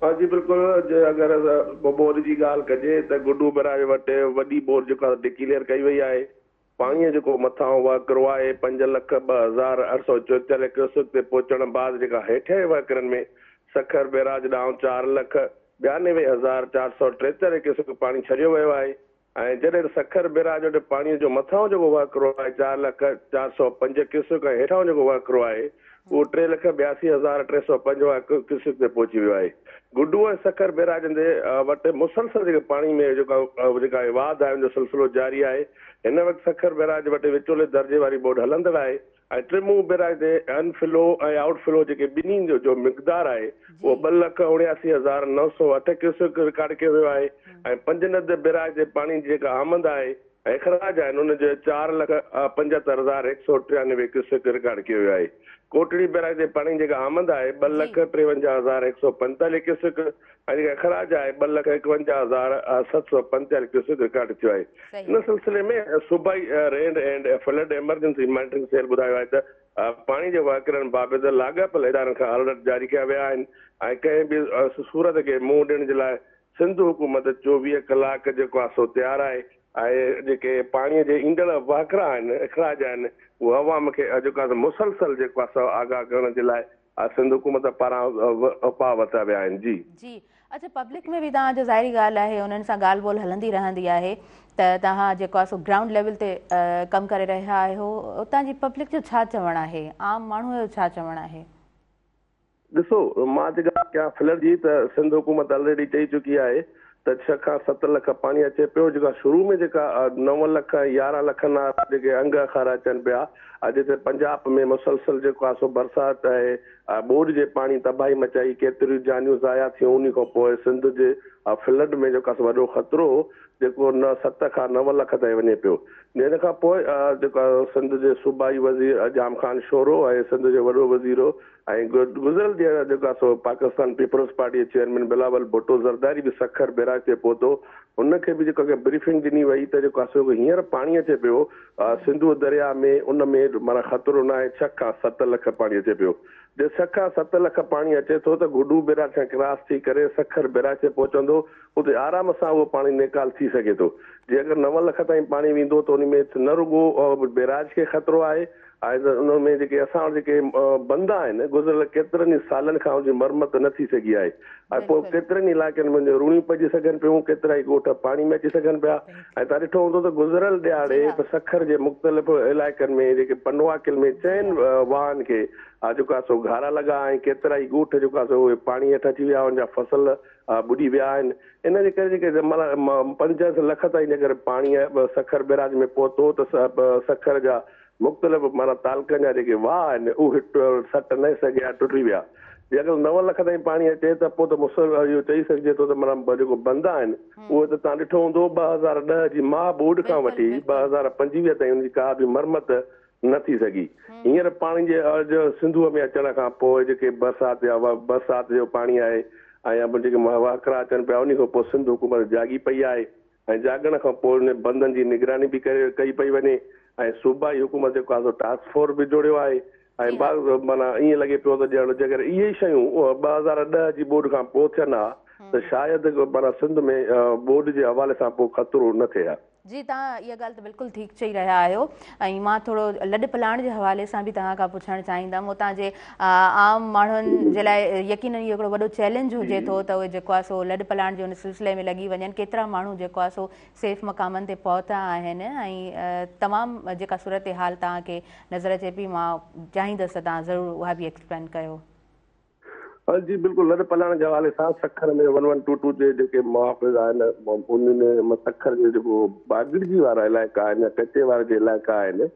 हा जी बिल्कुलु। अगरि बोर जी ॻाल्हि कजे त गुड्डू बैराज वटि वॾी बोर जेका डिक्लेयर कई वई आहे, पाणीअ जेको मथां वाकिरो आहे 5,02,874 क्यूसेक ते पहुचण बाद जेका हेठि वाकिरनि में सखर बैराज ॾांहुं 4,92,443 क्यूसेक पाणी छॾियो वियो आहे। ऐं जॾहिं सखर बैराज वटि पाणीअ जो मथां जेको वाकिरो आहे 4,04,05 क्यूसेक ऐं हेठां जेको वाकिरो आहे उहो 3,82,305 क्यूसेक ते पहुची वियो आहे। गुड्डू ऐं सखर बैराज जे वटि मुसलसल जेके पाणी में जेका वाध आहे उनजो सिलसिलो जारी आहे। हिन वक़्तु सखर बैराज वटि विचोले दर्जे वारी बोर्ड हलंदड़ आहे ऐं टिमूं बैराज ते अनफ्लो ऐं आउटफ्लो जेके ॿिन्ही जो मिक़दारु आहे उहो 2,79,908 क्यूसेक रिकॉर्ड कयो वियो आहे। ऐं पंजनद बैराज जे पाणी जेका आमद आहे ऐं ख़राज आहिनि उनजे 4,75,193 क्यूसेक रिकॉर्ड कयो वियो आहे। कोटड़ी बैराज जे पाणी जेका आमद आहे 2,53,145 क्यूसेक ऐं जेका ख़राज आहे 2,51,745 क्यूसेक रिकॉर्ड थियो आहे। इन सिलसिले में सूबाई rain and flood emergency monitoring cell ॿुधायो आहे त पाणी जे वाकिरनि बाबति लाॻापियल इदारनि खां अलर्ट जारी कया विया आहिनि ऐं कंहिं बि सूरत खे मुंहुं ॾियण जे लाइ सिंध हुकूमत 24 कलाक जेको आहे सो तयारु आहे। ऐं जेके पाणीअ जे ईंदड़ वाकिरा आहिनि, इखराज आहिनि, उहो अवाम खे जेको आहे मुसलसल जेको आहे आगाह करण जे लाइ सिंध हुकूमत पारां उपाउ वरिता विया आहिनि। जी जी। अच्छा, पब्लिक में बि तव्हांजो ज़ाहिरी ॻाल्हि आहे उन्हनि सां ॻाल्हि ॿोल हलंदी रहंदी आहे त तव्हां जेको आहे सो ग्राउंड लेवल ते कमु करे रहिया आहियो, उतां जी पब्लिक जो छा चवणु आहे, आम माण्हूअ जो छा चवणु आहे? ॾिसो, मां जेका कयां फ्लड जी त सिंध हुकूमत ऑलरेडी चई चुकी आहे त 6 खां 7 लख पाणी अचे पियो। जेका शुरू में जेका 9 लख 11 लखनि जेके अंग अखार अचनि पिया, अॼु त पंजाब में मुसलसल जेको आहे सो बरसाति आहे, बोड जे पाणी तबाही मचाई, केतिरियूं जानियूं ज़ाया थियूं। उन खां पोइ सिंध जे फ्लड में जेको आहे वॾो ख़तरो जेको 7 खां 9 लख ताईं वञे पियो। हिन खां पोइ जेका सिंध जे सूबाई वज़ीर अजाम ख़ान शोरो ऐं सिंध जो वॾो वज़ीरो गुज़िरियल ॾींहुं जेको आहे सो पाकिस्तान पीपल्स पार्टी चेयरमैन बिलावल भुट्टो ज़रदारी बि सखर बैराज ते पहुतो। उनखे बि जेको ब्रीफिंग ॾिनी वई त जेको आहे सो हींअर पाणी अचे पियो सिंधु दरिया में, उन में माना ख़तरो न आहे। 6 खां 7 लख पाणी अचे पियो। जे 6 खां 7 लख पाणी अचे थो त गुडू बैराज खां क्रॉस थी करे सखर बैराज ते पहुचंदो, उते आराम सां उहो पाणी निकाल थी सघे थो। जे अगरि 9 लख ताईं पाणी वेंदो त उन में न रुगो बैराज खे ख़तरो आहे, उन में जेके असां वटि जेके बंद आहिनि गुज़िरियल केतिरनि ई सालनि खां उनजी मरमत न थी सघी आहे। ऐं पोइ केतिरनि इलाइक़नि में रूणियूं पइजी सघनि पियूं, केतिरा ई ॻोठ पाणी में अची सघनि पिया। ऐं तव्हां ॾिठो हूंदो त गुज़िरियल ॾियारे सखर जे मुख़्तलिफ़ इलाइक़नि में जेके पनवाकिल में 4 वाहन खे जेको आहे सो घारा लॻा ऐं केतिरा ई ॻोठ जेको आहे सो उहे पाणी हेठि अची विया, हुनजा फसल ॿुॾी विया आहिनि। इन जे करे जेके माना 5 लख ताईं जेकर पाणी सखर बैराज में पहुतो त सखर जा मुख़्तलिफ़ माना तालुकनि जा जेके वाह आहिनि उहे सट न सघिया, टुटी विया। जे अगरि 9 लख ताईं पाणी अचे त पोइ त मुसलमान इहो चई सघिजे थो त माना जेको बंद आहिनि उहे त तव्हां ॾिठो हूंदो 2010 जी माह बोर्ड खां वठी 2025 ताईं उनजी का बि मरमत न थी सघी। हींअर पाणी जे सिंधूअ में अचण खां पोइ जेके बरसाति जो पाणी आहे ऐं जेके वाकरा अचनि पिया, उन खां पोइ सिंध हुकूमत जागी पई आहे ऐं जागण खां पोइ उन बंदनि जी निगरानी बि कई पई वञे ऐं सूबाई हुकूमत जेको आहे टास्क फोर्स बि जोड़ियो आहे। ऐं माना ईअं लॻे पियो त ॼण जेकर इहे शयूं 2010 जी बोर्ड खां पोइ थियनि हा त शायदि माना सिंध में बोर्ड जे हवाले सां पोइ ख़तरो न थिए हा। जी, तव्हां इहा ॻाल्हि त बिल्कुलु ठीकु चई रहिया आहियो। ऐं मां थोरो लॾ पलाण जे हवाले सां बि तव्हां खां पुछणु चाहींदमि। हुतां जे आम माण्हुनि जे लाइ यकीनन इहो हिकिड़ो वॾो चैलेंज हुजे थो त उहे जेको आहे सो लॾ पलाण जे उन सिलसिले में लॻी वञनि। केतिरा माण्हू जेको आहे सो सेफ मक़ामनि ते पहुता आहिनि ऐं तमामु जेका सूरत हाल तव्हांखे नज़र अचे पई, मां चाहींदसि त तव्हां ज़रूरु उहा बि एक्सप्लेन कयो। जी बिल्कुलु, लॾ पलाण जे हवाले सां सखर में 1122 जे जेके मुहाफ़िज़ आहिनि उन सखर जे जेको बागड़जी वारा इलाइक़ा आहिनि या कचे वारा जे इलाइक़ा आहिनि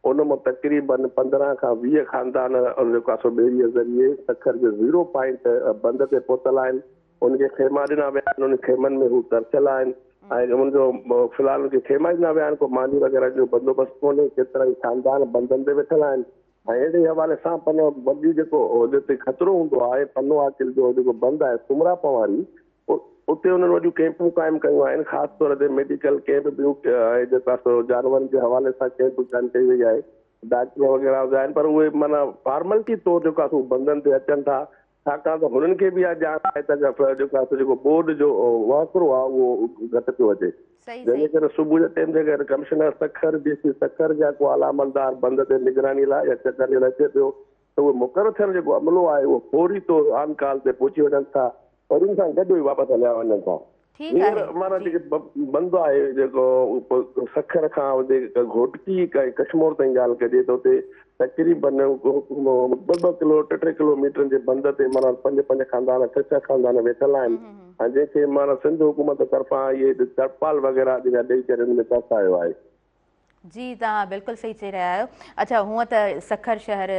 उन मां तक़रीबन 15 खां 20 ख़ानदान जेको आहे सो ॿेड़ीअ ज़रिए सखर जे 0 पॉइंट बंद ते पहुतल आहिनि। उनखे खेमा ॾिना विया आहिनि, उन खेमनि में हू तरसियल आहिनि ऐं उनजो फ़िलहालु उनखे खेमा ॾिना विया आहिनि, को मानी वग़ैरह जो बंदोबस्तु कोन्हे। केतिरा ई ख़ानदान बंदनि ते वेठल आहिनि ऐं अहिड़े हवाले सां पंहिंजो वॾी जेको जिते ख़तरो हूंदो आहे पनवाकिल जो जेको बंदि आहे सुमरापा वारी, उते उन्हनि वॾियूं कैंपूं क़ाइमु कयूं आहिनि। ख़ासि तौर ते मेडिकल कैंप ॿियूं जेका जानवरनि जे हवाले सां कैंप क़ाइमु कई वई आहे। डॉक्टर वग़ैरह हूंदा आहिनि पर उहे माना फॉर्मेलिटी तौरु जेको आहे बंदनि ते अचनि था, छाकाणि त हुननि खे बि इहा ॼाण आहे त जेको आहे जेको बोर्ड जो वाकिरो आहे उहो घटि पियो अचे। जंहिंजे करे सुबुह जे टाइम ते कमिश्नर सखर जा को आला अमलदार बंद ते निगरानी लाइ या चकर जे लाइ अचे पियो त उहो मुक़ररु थियण जेको अमलो आहे उहो फौरी तौरु आन काल ते पहुची वञनि था और उन सां गॾु ई वापसि हलिया वञनि था। हींअर माना जेके बंदि आहे जेको सखर खां घोटकी कश्मीर ताईं ॻाल्हि कजे त उते तक़रीबन 2 किलो 3 किलोमीटर जे बंद ते माना 5 ख़ानदान 6 ख़ानदान वेठल आहिनि ऐं जंहिंखे माना सिंध हुकूमत तरफ़ां इहे तरपाल वग़ैरह जेका ॾेई करे हुन में तरसायो आहे। जी, तव्हां बिल्कुलु सही चई रहिया आहियो। अच्छा, हूअं त सखर शहर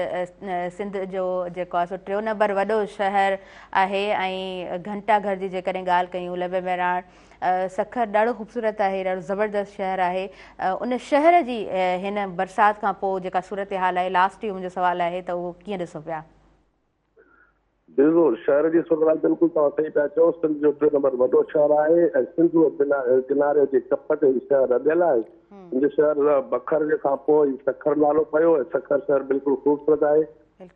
सिंध जो जेको आहे सो 3 नंबर वॾो शहर आहे ऐं घंटाघर जी जेकॾहिं ॻाल्हि कयूं लबे मेराण, सखर ॾाढो ख़ूबसूरत आहे, ॾाढो ज़बरदस्त शहर आहे। उन शहर जी हिन बरसाति खां पोइ जेका सूरत हाल आहे, लास्ट ई मुंहिंजो सुवालु आहे त उहो कीअं ॾिसो पिया? बिल्कुलु, शहर जी सूरत बिल्कुलु तव्हां सही पिया चओ। सिंध जो 3 नंबर वॾो शहर आहे ऐं सिंध किनारे जे कप ते शहर रहियल आहे। मुंहिंजे शहर बखर जे खां पोइ सखर नालो पियो ऐं सखर शहर बिल्कुलु ख़ूबसूरत आहे।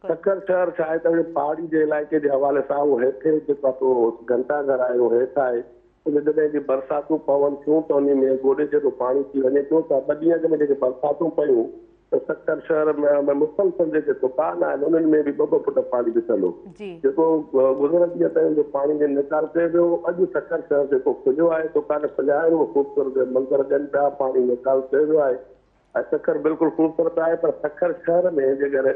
सखर शहर छा आहे त पहाड़ी जे इलाइक़े जे हवाले सां उहो हेठि जेको आहे घंटाघर आहे उहो हेठि आहे। जॾहिं जी बरसातूं पवनि थियूं त उन में गोॾे जेको पाणी थी वञे पियो त 2 ॾींहं में जेके बरसातूं पयूं त सखर शहर में मुसलसल जेके दुकान आहिनि उन्हनि में बि 2 फुट पाणी ॾिसंदो जेको गुज़िरियल ॾींहं ताईं जो पाणी जे निकाल कयो वियो। अॼु सखर शहर जेको खुलियो आहे, दुकान खुलिया आहिनि, उहो ख़ूबसूरत मंदर ॾियनि पिया, पाणी निकाल कयो वियो आहे ऐं सखर बिल्कुलु ख़ूबसूरत आहे। पर सखर शहर में जेकर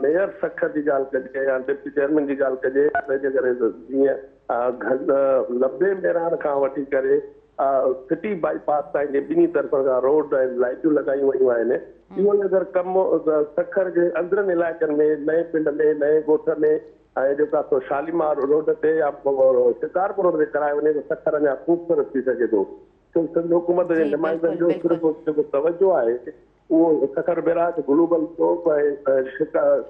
मेयर सखर जी ॻाल्हि कजे या डिप्टी चेयरमैन जी ॻाल्हि कजे त जेकर जीअं लबे मेराण खां वठी करे सिटी बाईपास ताईं जे ॿिन्ही तरफ़ खां रोड ऐं लाइटियूं लॻायूं वयूं आहिनि। इहो अगरि कमु सखर जे अंदरनि इलाइक़नि में नए पिंड में नए ॻोठ में ऐं जेका शालीमार रोड ते या शिकारपुर रोड ते कराए वञे त सखर अञा ख़ूबसूरत थी सघे थो। सिंध हुकूमत जे नुमाइंदनि जो सिर्फ़ु जेको तवजो आहे वो सखर बैराज ग्लोबल चौक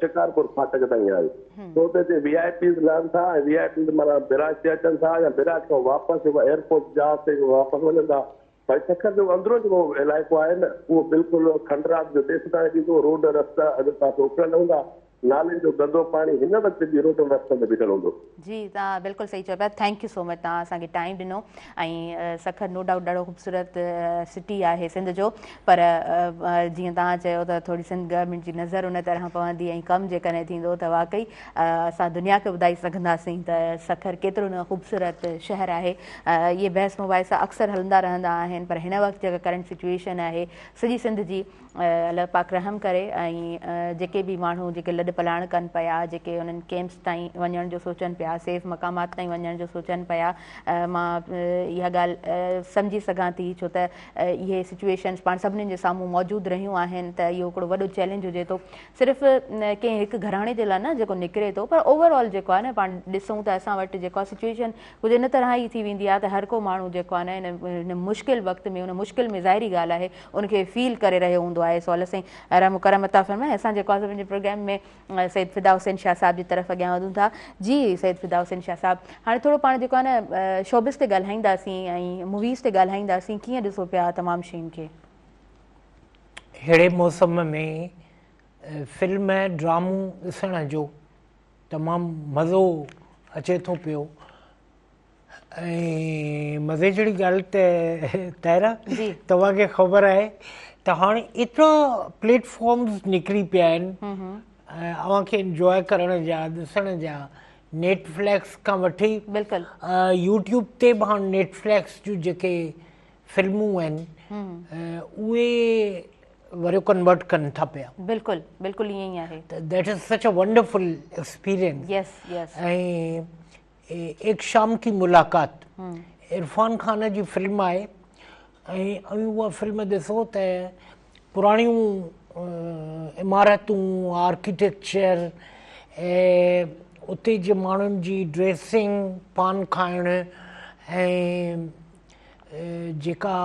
शिकारपुर फाटक ताईं आहे। तो उते VIP लहनि था, VIP माना बैराज ते अचनि था या बैराज खां वापसि एयरपोर्ट जहाज ते वापसि वञनि था। भाई सखर जो अंदरो जेको इलाइक़ो आहे न उहो बिल्कुलु खंडरात जो तेसिताईं ॾींदो, रोड रस्ता अॻु पासे उखियल हूंदा, नाले जो गंदो पाणी हिन वक़्त बि रोड रस्ते में बीठल हूंदो। जी तव्हां बिल्कुलु सही चओ पिया। थैंक यू सो मच, तव्हां असांखे टाइम ॾिनो। ऐं सखर नो डाउट ॾाढो ख़ूबसूरत सिटी आहे सिंध जो, पर जीअं तव्हां चयो त थोरी सिंध गवर्नमेंट जी नज़र उन तरह पवंदी ऐं कमु जेकॾहिं थींदो त वाक़ई असां दुनिया खे ॿुधाए सघंदासीं त सखर केतिरो न ख़ूबसूरत शहर आहे। इहे बहस मोबाइल सां अक्सर हलंदा रहंदा आहिनि, पर हिन वक़्तु जेका करंट सिचुएशन आहे सॼी सिंध जी अलाह पाक रहम करे। ऐं जेके बि माण्हू जेके लॾ पलाण कनि पिया, जेके उन्हनि कैंप्स ताईं वञण जो सोचनि पिया, सेफ मक़ामात ताईं वञण जो सोचनि पिया, मां इहा ॻाल्हि सम्झी सघां थी, छो त इहे सिचुएशन्स पाण सभिनीनि जे साम्हूं मौजूदु रहियूं आहिनि। त इहो हिकिड़ो वॾो चैलेंज हुजे थो, सिर्फ़ु कंहिं हिकु घराणे जे लाइ न जेको निकिरे थो, पर ओवरऑल जेको आहे न पाण ॾिसूं त असां वटि जेको आहे सिचुएशन कुझु इन तरह ई थी वेंदी आहे त हर को माण्हू जेको आहे न हिन मुश्किल वक़्त में, उन मुश्किल में ज़ाहिरी ॻाल्हि आहे उनखे फील करे रहियो हूंदो आहे। सवाल साईं रहम करम अता फ़रमाए। असां जेको आहे पंहिंजे प्रोग्राम में सैयद फिदा हुसैन शाह साहिब जी तरफ़ अॻियां वधूं था। जी सैयद फिदा हुसैन शाह साहिब, हाणे थोरो पाण जेको आहे न शोबिस ते ॻाल्हाईंदासीं ऐं मूवीज़ ते ॻाल्हाईंदासीं, कीअं ॾिसो पिया तमामु शयुनि खे? अहिड़े मौसम में फिल्म ड्रामो ॾिसण जो तमामु मज़ो अचे थो पियो। ऐं मज़े जहिड़ी ॻाल्हि त ताहिरा तव्हांखे ख़बर आहे त हाणे एतिरा प्लेटफॉर्म्स निकिरी पिया आहिनि अव्हांखे इंजॉय करण जा, ॾिसण जा। नेटफ्लिक्स खां वठी यूट्यूब ते बि हाणे नेटफ्लिक्स जूं जेके फिल्मूं आहिनि उहे वरी कन्वर्ट कनि था पिया। बिल्कुलु बिल्कुलु ईअं ई आहे। That is such a wonderful experience. ऐं एक शाम की मुलाकात इरफान खान जी फिल्म आहे ऐं उहा फिल्म ॾिसो त पुराणियूं इमारतूं, आर्किटेक्चर, ऐं उते जे माण्हुनि जी ड्रेसिंग, पान खाइण ऐं जेका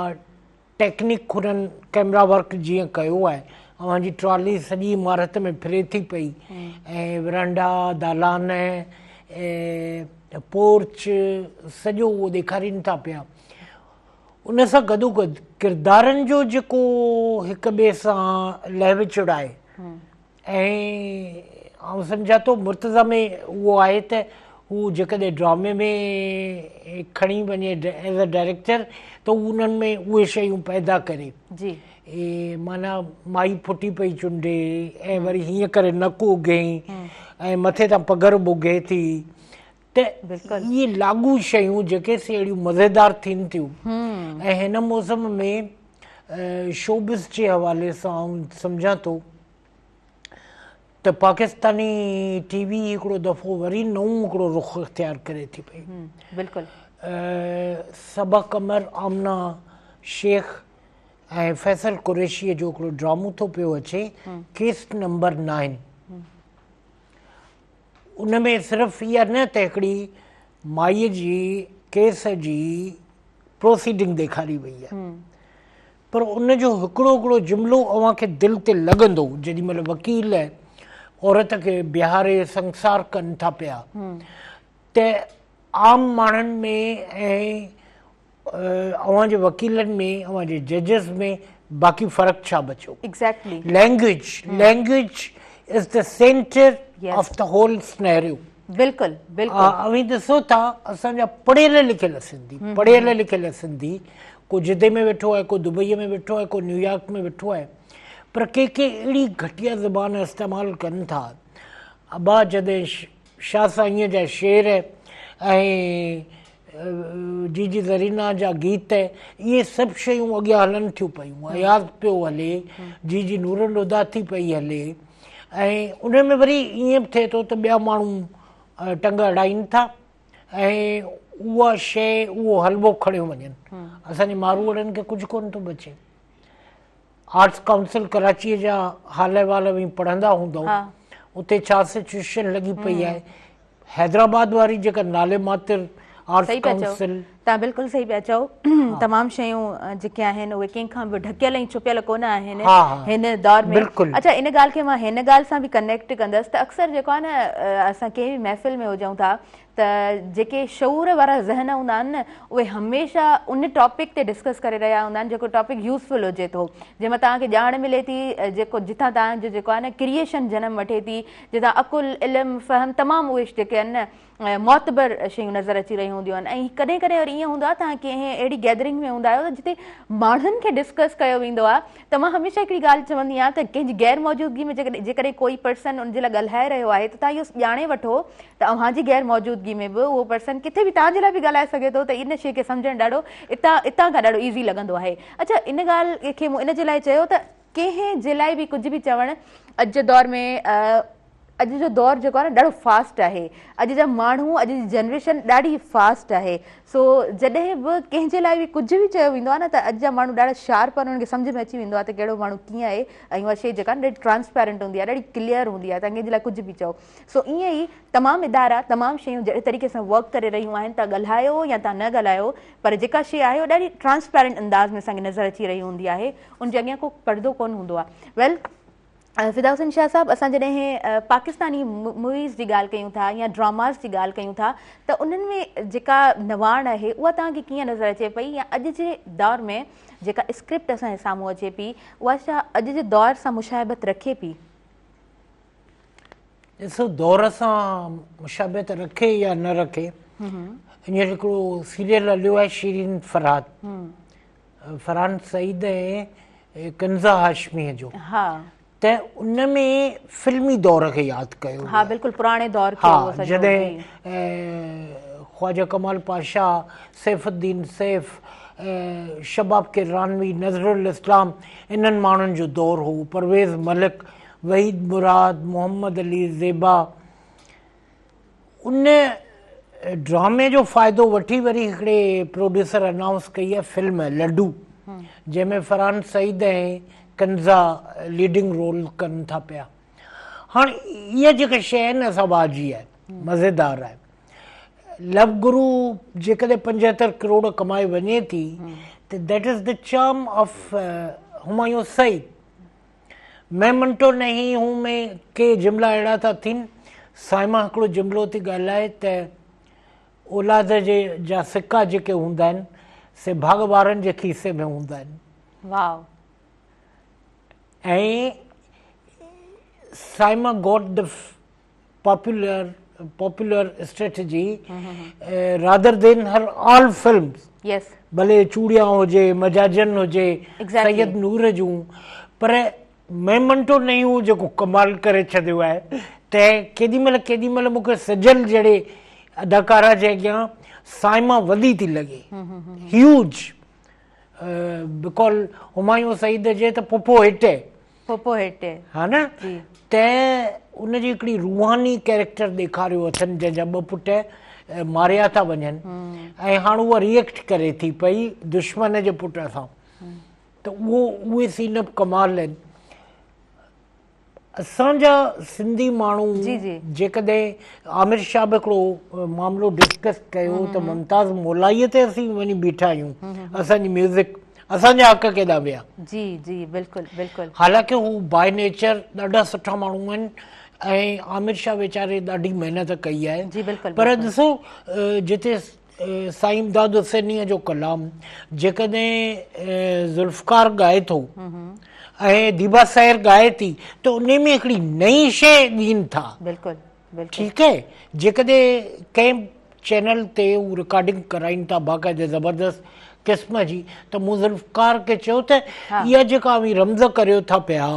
टेक्निक हुननि कैमरा वर्क जीअं कयो आहे, अव्हांजी ट्रॉली सॼी इमारत में फिरे थी पई ऐं विरंडा, दालान, पोर्च सॼो उहो ॾेखारीनि था पिया। उन सां गॾोगॾु किरदारनि जो जेको हिक ॿिए सां लह विचुड़ आहे ऐं आउं सम्झा थो मुर्तज़ा में उहो आहे त हू जेकॾहिं ड्रामे में खणी वञे एज़ अ डायरेक्टर त उन्हनि में उहे शयूं पैदा करे। माना माई फुटी पई चुंडे ऐं वरी हीअं करे नकु उघेई ऐं मथे तां पघर बुघे थी, त इहे लागू शयूं जेके अहिड़ियूं मज़ेदार थियनि थियूं। ऐं हिन मौसम में शोबिस जे हवाले सां आउं सम्झां थो त पाकिस्तानी TV हिकिड़ो दफ़ो वरी नओं हिकिड़ो रुख़ इख़्तियार करे थी पई। सबा कमर, आमना शेख ऐं फैसल कुरैशीअ जो हिकिड़ो ड्रामो थो पियो अचे, केस नंबर 9। उन में सिर्फ़ु इहा न त हिकिड़ी माईअ जी केस जी प्रोसीडिंग ॾेखारी वई आहे, पर उन जो हिकिड़ो जुमिलो अव्हांखे दिलि ते लॻंदो जेॾी महिल वकील औरत खे बिहारे संसार कनि था पिया त आम माण्हुनि में ऐं अव्हांजे वकीलनि में, अव्हांजे जजिस में बाक़ी फ़र्क़ु छा बचियो? Language is the centre of the whole scenario. अवी ॾिसो था असांजा पढ़ियल लिखियल सिंधी को जिदे में वेठो आहे, को दुबईअ में वेठो आहे, को न्यूयॉर्क में वेठो आहे, पर के अहिड़ी घटिया ज़बान इस्तेमालु कनि था। अबा जॾहिं शाह साईंअ जा शेर ऐं जीजी ज़रीना जा गीत, इहे सभु शयूं अॻियां हलनि थियूं पयूं। अयाज़ पियो हले, जीजी नूरुल हुदा थी पई हले, ऐं उन में वरी ईअं बि थिए थो त ॿिया माण्हू टंग अड़ाइनि था ऐं उहा शइ, उहो हलवो खणियो वञनि। असांजे मारूअड़नि खे कुझु कोन थो बचे। आर्ट्स काउंसिल कराचीअ जा हाल अहिवाल बि पढ़ंदा हूंदव, उते छा सिचुएशन लॻी पई आहे। हैदराबाद वारी जेका नाले मातिर आर्ट्स काउंसिल तव्हां बिल्कुलु सही पिया चओ। तमामु शयूं जेके आहिनि उहे कंहिंखां बि ढकियल ऐं छुपियल कोन आहिनि हिन दौर में। बिल्कुलु। अच्छा, इन ॻाल्हि खे मां हिन ॻाल्हि सां बि कनेक्ट कंदसि त अक्सर जेको आहे न, असां कंहिं बि महफ़िल में हुजूं था त जेके शऊर वारा ज़हन हूंदा आहिनि न, उहे हमेशह उन टॉपिक ते डिस्कस करे रहिया हूंदा आहिनि जेको टॉपिक यूज़फुल हुजे थो, जंहिंमें तव्हांखे ॼाण मिले थी, जेको जिथां तव्हांजो जेको आहे न क्रिएशन जनम वठे थी, जितां अकुल इल्मु फ़हम तमामु उहे जेके आहिनि न मोतबर शयूं नज़र अची रहियूं हूंदियूं आहिनि। ऐं कॾहिं कॾहिं वरी ईअं हूंदो आहे, तव्हां कंहिं अहिड़ी गैदरिंग में हूंदा आहियो त जिते माण्हुनि खे डिस्कस कयो वेंदो आहे, त मां हमेशह हिकिड़ी ॻाल्हि चवंदी आहियां त कंहिंजी गैर मौजूदगी में जेकॾहिं कोई पर्सन उनजे लाइ ॻाल्हाए रहियो आहे त तव्हां इहो ॼाणे वठो त अव्हांजी गैर मौजूदगी में बि उहो पर्सन किथे बि तव्हांजे लाइ बि ॻाल्हाए सघे थो, त इन शइ खे सम्झणु ॾाढो इतां खां ॾाढो ईज़ी लॻंदो आहे। अच्छा, इन ॻाल्हि खे मूं इन जे लाइ चयो त कंहिं जे लाइ बि कुझु बि चवणु अॼु जे दौर में, अॼु जो दौरु जेको आहे न ॾाढो फास्ट आहे, अॼु जा माण्हू, अॼु जी जनरेशन ॾाढी फास्ट आहे। सो जॾहिं बि कंहिंजे लाइ बि कुझु बि चयो वेंदो आहे न, त अॼु जा माण्हू ॾाढा शार्प आहिनि, उन्हनि खे सम्झ में अची वेंदो आहे त कहिड़ो माण्हू कीअं आहे, ऐं उहा शइ जेका ॾाढी ट्रांसपेरेंट हूंदी आहे, ॾाढी क्लियर हूंदी आहे, तव्हां कंहिंजे लाइ कुझु बि चओ। सो ईअं ई तमामु इदारा, तमामु शयूं जहिड़े तरीक़े सां वर्क करे रहियूं आहिनि, तव्हां ॻाल्हायो या तव्हां न ॻाल्हायो, पर जेका शइ आहे उहा ॾाढी ट्रांसपेरेंट अंदाज़ में असांखे नज़र अची रही हूंदी आहे, उनजे अॻियां को पर्दो कोन हूंदो आहे। वेल, फिदा हुसैन शाह साहब, असां जॾहिं पाकिस्तानी मूवीज़ जी ॻाल्हि कयूं था या ड्रामास जी ॻाल्हि कयूं था, त उन्हनि में जेका नवाण आहे उहा तव्हांखे कीअं नज़र अचे पई, या अॼु जे दौर में जेका स्क्रिप्ट असांजे साम्हूं अचे पई, उहा छा अॼु जे दौर सां मुशाबत रखे पई? ॾिसो, दौर सां मुशाबत रखे या न रखे, हींअर हिकिड़ो सीरियल हलियो आहे शीरीन फरहाद, फरहान सईद ऐं कंज़ा हाशमीअ जो, त उन में फिल्मी दौर खे यादि कयो। हा, बिल्कुलु पुराणे दौर खे। हा, जॾहिं ख्वाजा कमाल पाशा, सैफुद्दीन सैफ, शबाब किरानवी, नज़रुल इस्लाम, इन्हनि माण्हुनि जो दौरु हो, परवेज़ मलिक, वहीद मुराद, मोहम्मद अली ज़ेबा। उन ड्रामे जो फ़ाइदो वठी वरी हिकिड़े प्रोड्यूसर अनाउंस कई आहे फिल्म लड्डू, जंहिंमें फरहान सईद ऐं कंज़ा लीडिंग रोल कनि था पिया। हाणे इहा जेका शइ आहे न, असां बाजी आहे, मज़ेदार आहे। लव गुरू जेकॾहिं 75 करोड़ कमाए वञे थी, त that is the charm of Humayun Saeed. मैं मंटो नहीं हूं में के जुमिला अहिड़ा था थियनि। साइमा हिकिड़ो जुमिलो थी ॻाल्हाए त औलाद जे जा सिका जेके हूंदा आहिनि से भाग वारनि जे खीसे में हूंदा आहिनि। वाह। ऐं Saima got the popular strategy rather than her all films. यस, भले चूड़िया हुजे, मजाजन हुजे, सैयद नूर जूं, पर मैं मंटो नहीं हूं जेको कमाल करे छॾियो आहे, त केॾीमहिल मूंखे सजल जहिड़े अदाकारा जे अॻियां साइमा वॾी थी लॻे, ह्यूज, बिकॉज हुमायूं सईद जे त पुफो हिट हा न, त उनजी हिकिड़ी रूहानी कैरेक्टर ॾेखारियो अथनि, जंहिंजा ॿ पुट मारिया था वञनि, ऐं हाणे उहा रिएक्ट करे थी पई दुश्मन जे पुट सां, त उहे सीन कमाल आहिनि। असांजा सिंधी माण्हू जेकॾहिं आमिर शाह बि हिकिड़ो मामिलो डिस्कस कयो त मुमताज़ मौलाईअ ते असीं वञी बीठा आहियूं, असांजी म्यूज़िक असांजा हक़ केॾा विया। जी जी, बिल्कुलु बिल्कुलु। हालांकि हू बाय नेचर ॾाढा सुठा माण्हू आहिनि, ऐं आमिर शाह वीचारे ॾाढी महिनत कई आहे, पर ॾिसो जिते साईं इमदाद हुसैनीअ जो कलाम जेकॾहिं ज़ुल्फ़कार ॻाए थो ऐं दीबा सैर ॻाए थी, त उन में हिकिड़ी नई शइ ॾियनि था। बिल्कुलु ठीकु आहे, जेकॾहिं कंहिं चैनल ते हू रिकॉर्डिंग कराइनि था बाक़ाइदे ज़बरदस्त क़िस्म जी, त मूं ज़ुल्फ़कार खे चयो त इहा जेका रमज़ करियो था पिया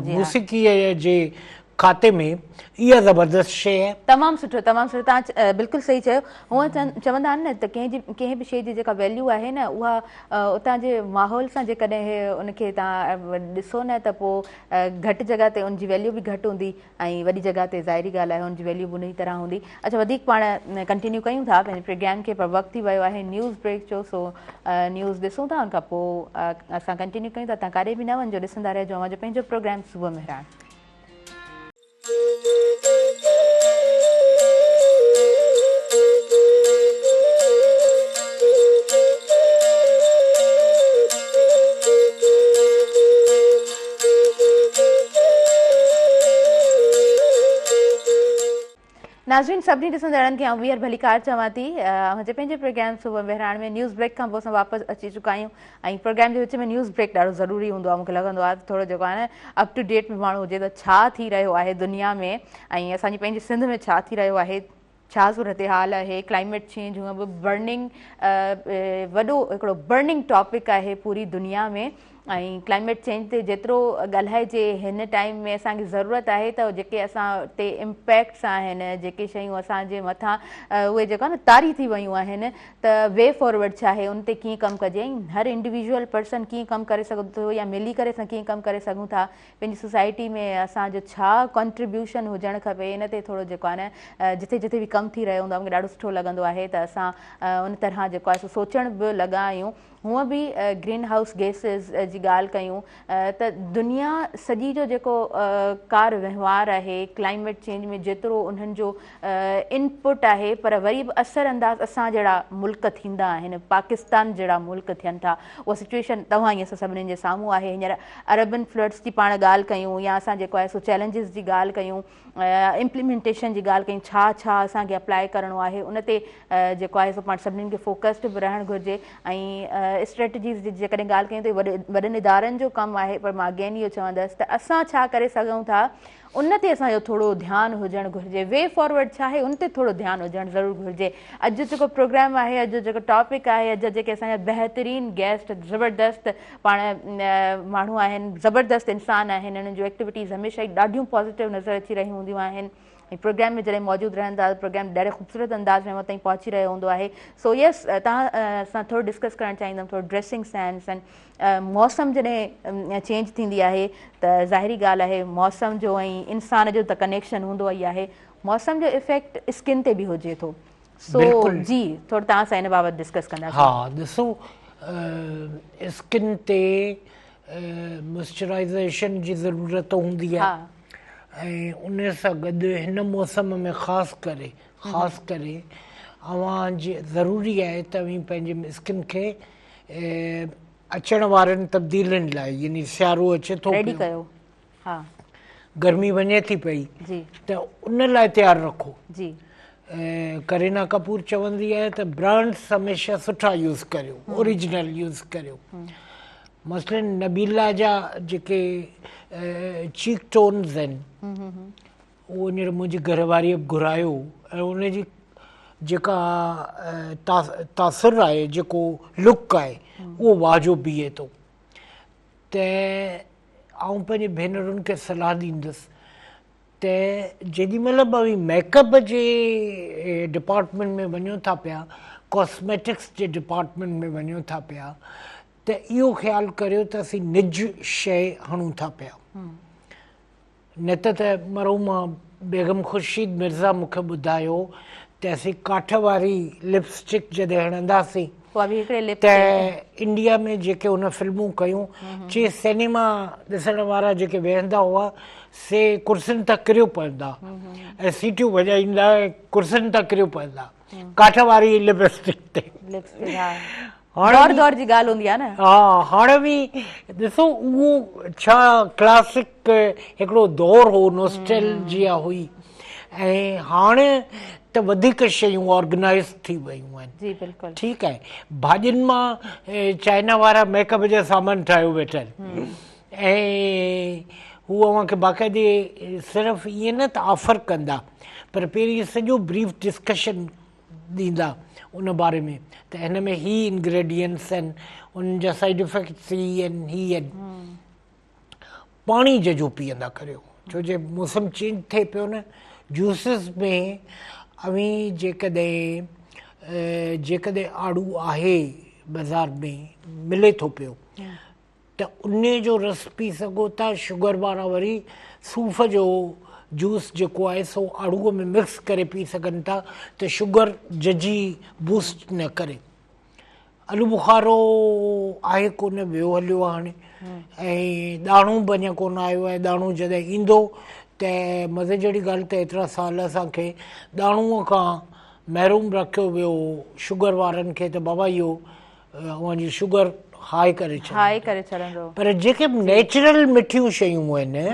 मौसीक़ीअ जे खाते में, इहा ज़बरदस्त शइ आहे। तमामु सुठो, तमामु सुठो। तव्हां बिल्कुलु सही चयो। हूअं चवंदा आहिनि न त कंहिं बि शइ जी जेका वैल्यू आहे न, उहा उतां जे माहौल सां जेकॾहिं उनखे तव्हां ॾिसो न, त पोइ घटि जॻह ते उनजी वैल्यू बि घटि हूंदी, ऐं वॾी जॻह ते ज़ाहिरी ॻाल्हि आहे उनजी वैल्यू बि उन जी तरह हूंदी। अच्छा, वधीक पाण कंटिन्यू कयूं था पंहिंजे प्रोग्राम खे, पर वक़्तु थी वियो आहे न्यूज़ ब्रेक जो। सो न्यूज़ ॾिसूं था, उन खां पोइ असां कंटिन्यू कयूं था। तव्हां काॾे बि न वञिजो, ॾिसंदा रहिजो अवांजो पंहिंजो प्रोग्राम सुबुह मेहरान। नाज़रीन सभिनी ॾिसंदड़नि खे आउं वीहर भलीकार चवां थी मुंहिंजे पंहिंजे प्रोग्राम सुबुह बहिराणे में न्यूज़ ब्रेक खां पोइ असां वापसि अची चुका आहियूं ऐं प्रोग्राम जे विच में न्यूज़ ब्रेक ॾाढो ज़रूरी हूंदो आहे। मूंखे लॻंदो आहे थोरो जेको आहे न अप टू डेट में माण्हू हुजे त छा थी रहियो आहे दुनिया में ऐं असांजी पंहिंजी सिंध में छा थी रहियो आहे, छा सूरत हाल आहे। क्लाइमेट चेंज हूअं बि बर्निंग वॾो हिकिड़ो बर्निंग टॉपिक आहे पूरी दुनिया में ऐं क्लाइमेट चेंज ते जेतिरो ॻाल्हाइजे हिन टाइम में असांखे ज़रूरत आहे त जेके असां ते इम्पैक्ट्स आहिनि, जेके शयूं असांजे मथां उहे जेको आहे न तारी थी वियूं आहिनि त वे फॉरवर्ड छा आहे, उन ते कीअं कमु कजे ऐं हर इंडिविजुअल पर्सन कीअं कमु करे सघो थो या मिली करे असां कीअं कमु करे सघूं था, पंहिंजी सोसाइटी में असांजो छा कॉन्ट्रीब्यूशन हुजणु खपे, इन ते थोरो जेको आहे न जिथे जिथे बि कमु थी रहियो हूंदो आहे मूंखे ॾाढो सुठो लॻंदो आहे त असां उन तरह जेको आहे सो सोचण बि लॻा आहियूं। हूअं बि ग्रीन हाउस गैसिस जी ॻाल्हि कयूं त दुनिया सॼी जो जेको कार वहिंवार आहे क्लाइमेट चेंज में जेतिरो उन्हनि जो इनपुट आहे, पर वरी बि असर अंदाज़ असां जहिड़ा मुल्क थींदा आहिनि, पाकिस्तान जहिड़ा मुल्क थियनि था, उहा सिचुएशन तव्हां ईअं सभिनीनि जे साम्हूं आहे। हींअर अरबन फ्लड्स जी पाण ॻाल्हि कयूं या असां जेको आहे सो चैलेंजिस जी ॻाल्हि कयूं, इम्प्लीमेंटेशन जी ॻाल्हि कयूं, छा छा असांखे अप्लाई करिणो आहे, उन ते जेको आहे सो पाण सभिनीनि खे फोकस्ड बि रहणु घुरिजे ऐं स्ट्रेटजीस जी जेकॾहिं ॻाल्हि कयूं त वॾनि इदारनि जो कमु आहे, पर मां अगेन इहो चवंदसि त असां छा करे सघूं था उन ते असांजो थोरो ध्यानु हुजणु घुरिजे। वे फॉरवर्ड छा आहे उन ते थोरो ध्यानु हुजणु ज़रूरु घुरिजे। अॼु जेको प्रोग्राम आहे, अॼु जेको टॉपिक आहे, अॼु जेके असांजा बहितरीनु गेस्ट ज़बरदस्त पाण माण्हू आहिनि, ज़बरदस्त इंसान आहिनि, हिननि जूं एक्टिविटीज़ हमेशह ई ॾाढियूं पॉज़िटिव नज़र अची रहियूं हूंदियूं आहिनि ऐं प्रोग्राम में जॾहिं मौजूदु रहंदा प्रोग्राम ॾाढे ख़ूबसूरत अंदाज़ में ताईं पहुची रहियो हूंदो आहे। सो यस, तव्हां सां थोरो डिस्कस करणु चाहींदमि थोरो ड्रेसिंग सेंस ऐं मौसम जॾहिं चेंज थींदी आहे त ज़ाहिरी ॻाल्हि आहे मौसम जो ऐं इंसान जो त कनेक्शन हूंदो ई आहे, मौसम जो इफेक्ट स्किन ते बि हुजे थो। सो जी थोरो तव्हां सां हिन बाबति डिस्कस कंदासीं। हा, ॾिसो स्किन ते मॉइस्चराइज़ेशन जी ज़रूरत हूंदी आहे ऐं उन सां गॾु हिन मौसम में ख़ासि करे अवां ज़रूरी आहे त पंहिंजे स्किन खे अचण वारनि तब्दीलियुनि लाइ, यानी सियारो अचे थो, रेडी कयो, हा, गर्मी वञे थी पई त उन लाइ तयारु रखो। जी करीना कपूर चवंदी आहे त ब्रांड्स हमेशह सुठा यूज़ करियो, ओरिजिनल यूज़ करियो। मसलन नबीला जा जेके चीक टोन्स आहिनि उहो हींअर मुंहिंजी घरवारीअ बि घुरायो ऐं उनजी जेका तासुर आहे, जेको लुक आहे, उहो वाजो बीहे थो। त आउं पंहिंजे भेनरुनि खे सलाह ॾींदुसि त जेॾीमहिल बि मेकअप जे डिपार्टमेंट में वञो था पिया, कॉस्मेटिक्स जे डिपार्टमेंट में वञो था पिया, त इहो ख़्यालु करियो त असीं निज शइ हणूं था पिया। न त मरहूमा बेगम ख़ुर्शीद मिर्ज़ा मूंखे ॿुधायो त असीं काठ वारी लिपस्टिक जॾहिं हणंदासीं त इंडिया में जेके हुन फिल्मूं कयूं, चए सिनेमा ॾिसण वारा जेके वेहंदा हुआ से कुर्सियुनि तां किरियो पवंदा ऐं सीटियूं वॼाईंदा ऐं कुर्सियुनि तां किरियो पवंदा काठ वारी लिपस्टिक ते। दौर जी ॻाल्हि हूंदी आहे न। हा, हाणे बि ॾिसो उहो छा क्लासिक हिकिड़ो दौरु हो, नॉस्टैल्जिया हुई ऐं हाणे त वधीक शयूं ऑर्गेनाइज़ थी वियूं आहिनि। जी बिल्कुलु ठीकु आहे। भाॼियुनि मां चाइना वारा मेकअप जा सामान ठाहियो वेठा आहिनि ऐं हू अव्हांखे बाक़ाइदे सिर्फ़ु ईअं न त ऑफर कंदा, पर पहिरीं सॼो ब्रीफ डिस्कशन ॾींदा उन बारे में त हिन में ही इंग्रेडिएंट्स आहिनि, उन्हनि जा साइड इफेक्ट्स ही आहिनि, ही आहिनि। पाणी जजो पीअंदा करियो, छो जे मौसम चेंज थिए पियो न। जूसिस में जेकॾहिं आड़ू आहे बाज़ार में मिले थो पियो त उन जो रस पी सघो था। शुगर वारा वरी सूफ़ जो जूस जेको आहे सो आड़ूअ में मिक्स करे पी सघनि था त शुगर जजी बूस्ट न करे। आलू बुखारो आहे कोन, ॿियो हलियो आहे हाणे, ऐं ॾाणू बि अञा कोन आयो आहे। ॾाणू जॾहिं ईंदो त मज़े जहिड़ी ॻाल्हि त एतिरा साल असांखे ॾाणूअ खां महरूम रखियो वियो शुगर वारनि खे त बाबा इहो अव्हांजी शुगर हाई करे छॾंदो। पर जेके नेचुरल मिठियूं शयूं आहिनि,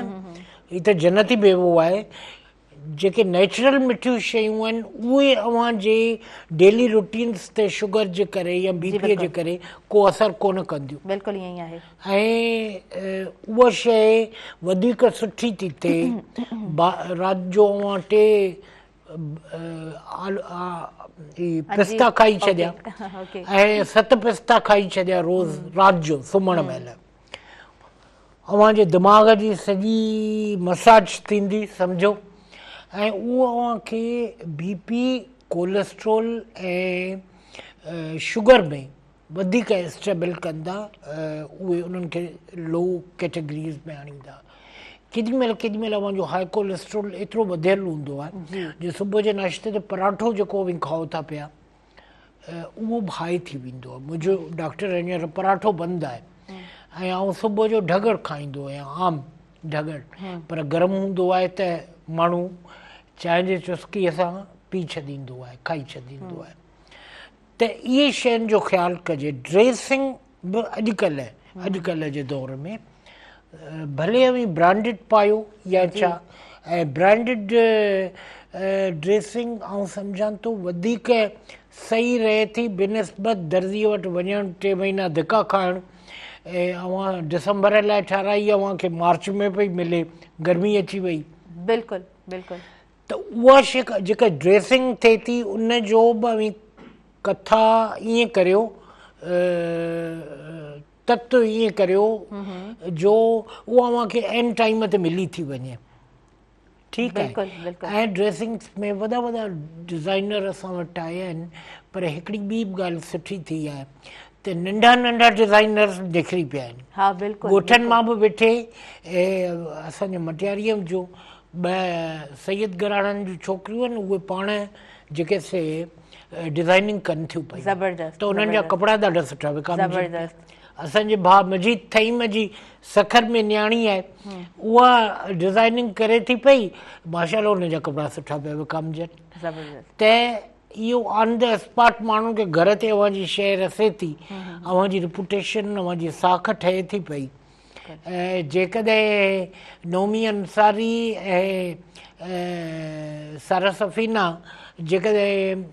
हीअ त जन्नती मेवो आहे, जेके नेचुरल मिठियूं शयूं आहिनि उहे अव्हां जे डेली रूटीन्स ते शुगर जे करे या बीपीअ जे करे को असरु कोन कंदियूं। बिल्कुलु ईअं ई आहे। ऐं उहा शइ वधीक सुठी थी थिए। राति जो अव्हां टे पिस्ता खाई छॾिया ऐं 7 पिस्ता खाई छॾिया रोज़ राति जो सुम्हण महिल, अव्हां जे दिमाग़ जी सॼी मसाज थींदी सम्झो, ऐं उहो अव्हां खे बीपी कोलेस्ट्रोल ऐं शुगर में वधीक स्टेबल कंदा, उहे उन्हनि खे लो कैटेगरीज़ में आणींदा। केॾीमहिल अव्हां जो हाई कोलेस्ट्रोल एतिरो वधियल हूंदो आहे जो सुबुह जे नाश्ते ते पराठो जेको बि खाओ था पिया उहो बि हाई थी वेंदो आहे। मुंहिंजो डॉक्टर हींअर पराठो बंदि आहे ऐं आउं सुबुह जो ढगड़ खाईंदो आहियां, आम ढगड़, पर गरम हूंदो आहे त माण्हू चांहि जे चुस्कीअ सां पी छॾींदो आहे, खाई छॾींदो आहे। त इहे शयुनि जो ख़्यालु कजे। ड्रेसिंग बि अॼुकल्ह जे दौर में भले बि ब्रांडेड पायो या छा, ऐं ब्रांडेड ड्रेसिंग आउं सम्झां थो वधीक सही रहे थी बिनिस्बत दर्ज़ीअ वटि वञणु, 3 महीना धिका खाइणु, ऐं अव्हां डिसंबर लाइ ठाराई अव्हां खे मार्च में पई मिले, गर्मी अची वई। बिल्कुलु बिल्कुलु। त उहा शइ जेका ड्रेसिंग थिए थी उन जो बि कथा ईअं करियो, तत्व ईअं करियो जो उहा अव्हां खे एन टाइम ते मिली थी वञे। ठीकु आहे। ऐं ड्रेसिंग्स में वॾा वॾा डिज़ाइनर असां वटि आया आहिनि, पर हिकिड़ी ॿी बि ॻाल्हि सुठी थी आहे त नंढा नंढा डिज़ाइनर्स निकिरी पिया आहिनि। हा बिल्कुलु। ॻोठनि मां बि वेठे असांजे मटियारीअ जो 2 सैयद घराणनि जूं छोकिरियूं आहिनि, उहे पाण जेके से डिज़ाइनिंग कनि थियूं पयूं, त उन्हनि जा कपिड़ा ॾाढा सुठा विकामजनि। असांजे भाउ मजीद थईम जी सखर में न्याणी आहे, उहा डिज़ाइनिंग करे थी पई, माशाल्लाह उन जा कपिड़ा सुठा पिया विकामजनि। त इहो ऑन द स्पॉट माण्हुनि खे घर ते अव्हां जी शइ रसे थी, अव्हां जी रिपुटेशन, अव्हां जी साख ठहे थी पई। जेकॾहिं नौमी अंसारी ऐं सारा सफ़ीना जेकॾहिं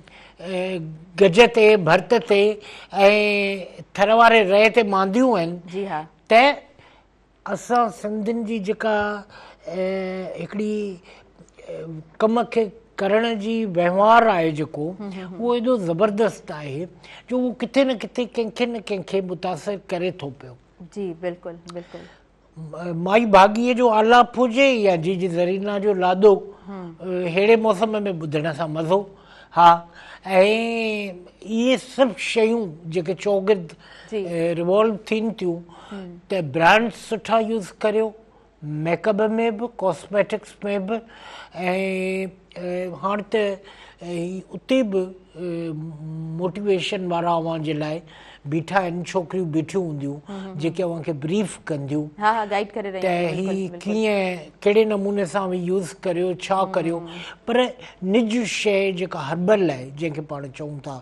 गज ते भर्त ते ऐं थर वारे रए ते मांदियूं आहिनि त असां सिंधियुनि जी जेका हिकिड़ी कम खे करण जी व्यवहार आहे जेको उहो एॾो ज़बरदस्त आहे जो उहो किथे न किथे कंहिंखे न कंहिंखे मुतासिर करे थो पियो। जी बिल्कुलु बिल्कुलु। माई भाॻीअ जो आलाप हुजे या जी ज़रीना जो लाॾो, अहिड़े मौसम में ॿुधण सां मज़ो। हा, ऐं इहे सभु शयूं जेके चौगिर्द रिवॉल्व थियनि थियूं त ब्रांड्स सुठा यूज़ करियो, मेकअप में बि, कॉस्मेटिक्स में बि। ऐं हाणे त उते बि मोटिवेशन वारा अव्हां जे लाइ बीठा आहिनि, छोकिरियूं बीठियूं हूंदियूं जेके अव्हां खे ब्रीफ कंदियूं त ही कीअं कहिड़े नमूने सां बि यूज़ करियो, छा करियो। पर निज शइ जेका हर्बल आहे जंहिंखे पाण चऊं था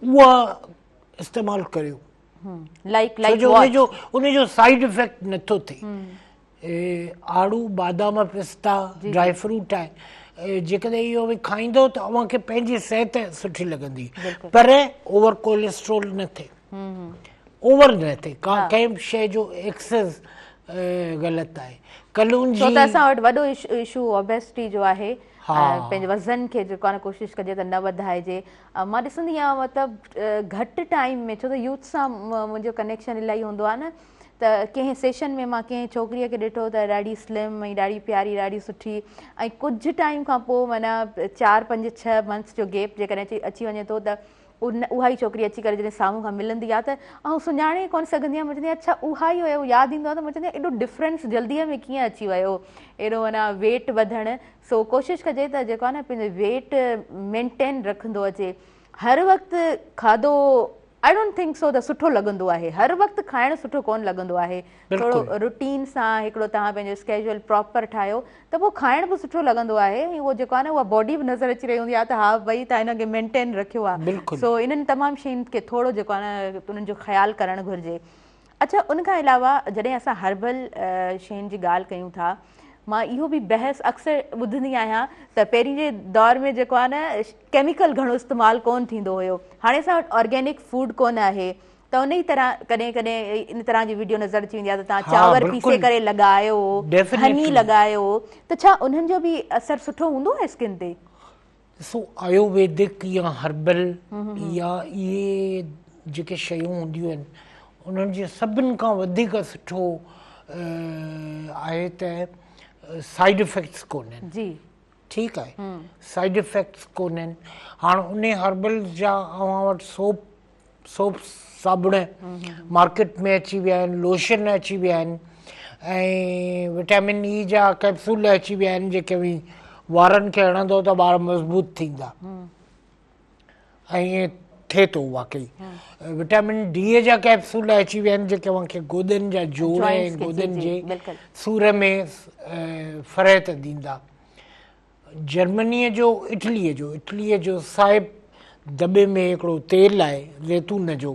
उहा इस्तेमालु करियो, उनजो साइड इफेक्ट नथो थिए। आड़ू, बादाम, पिस्ता ड्राई फ्रूट आहे, जेकॾहिं इहो बि खाईंदो त अव्हां खे पंहिंजी सिहत सुठी लॻंदी, पर ओवर कोलेस्ट्रोल न थिए, ओवर न थिए, कंहिं बि शइ जो एक्सेस ग़लति आहे। कलून जी असां वटि वॾो इशू ओबेसिटी जो आहे, पंहिंजे वज़न खे जेको आहे कोशिशि कजे त न वधाइजे। मां ॾिसंदी आहियां मतिलबु घटि टाइम में, छो त यूथ सां मुंहिंजो कनेक्शन इलाही हूंदो आहे न, त कंहिं सेशन में मां कंहिं छोकिरीअ खे ॾिठो त ॾाढी स्लिम ऐं ॾाढी प्यारी, ॾाढी सुठी, ऐं कुझु टाइम खां पोइ माना 4, 5, 6 मंथ्स जो गैप जेकॾहिं अची वञे थो त उहा ई छोकिरी अची करे जॾहिं साम्हूं खां मिलंदी आहे त ऐं सुञाणे कोन सघंदी आहियां। मां चवंदी आहियां अच्छा उहा ई हुयो, यादि ईंदो आहे त मां चवंदी आहियां एॾो डिफरेंस जल्दीअ में कीअं अची वियो, एॾो माना वेट वधणु। सो कोशिशि कजे त जेको आहे न पंहिंजो वेट मेंटेन रखंदो अचे। हर वक़्तु खाधो आई डोंट थिंक सो त सुठो लॻंदो आहे, हर वक़्तु खाइणु सुठो कोन लॻंदो आहे। थोरो रूटीन सां हिकिड़ो तव्हां पंहिंजो स्केड्यूल प्रॉपर ठाहियो त पोइ खाइण बि सुठो लॻंदो आहे, ऐं उहो जेको आहे न उहा बॉडी बि नज़र अची रही हूंदी आहे त हा भई तव्हां हिनखे मेंटेन रखियो आहे। सो इन्हनि तमामु शयुनि खे थोरो जेको आहे न उन्हनि जो ख़्यालु करणु घुरिजे। अच्छा, उनखां अलावा जॾहिं असां हर्बल शयुनि जी ॻाल्हि कयूं था, मां इहो बि बहस अक्सर ॿुधंदी आहियां त पहिरीं जे दौर में जेको आहे न केमिकल घणो इस्तेमालु कोन थींदो हुयो, हाणे असां वटि ऑर्गेनिक फूड कोन आहे, त उन ई तरह कॾहिं कॾहिं इन तरह जी वीडियो नज़र अची वेंदी आहे त तव्हां चांवर पीसे करे लॻायो, हनी लॻायो, त छा उन्हनि जो बि असरु सुठो हूंदो आहे स्किन ते? ॾिसो आयुर्वेदिक या हर्बल या इहे जेके शयूं हूंदियूं आहिनि उन्हनि जी सभिनि खां वधीक सुठो आहे त साइड इफेक्ट्स कोन्हनि। जी ठीकु आहे, साइड इफेक्ट्स कोन्हनि। हाणे उन हर्बल जा अव्हां वटि सोप साबुण मार्केट में अची विया आहिनि, लोशन अची विया आहिनि, ऐं विटामिन ई जा कैप्सूल अची विया आहिनि जेके बि वारनि खे हणंदो त वार मज़बूत थींदा, ऐं ईअं थिए थो वाकई। विटामिन डी जा कैप्सूल अची विया आहिनि जेके तव्हांखे गोॾनि जा जोड़ ऐं गोॾनि जे सूर में फ़रत ॾींदा। जर्मनीअ जो इटलीअ जो साहिब दॿे में हिकिड़ो तेल आहे ज़ैतून जो,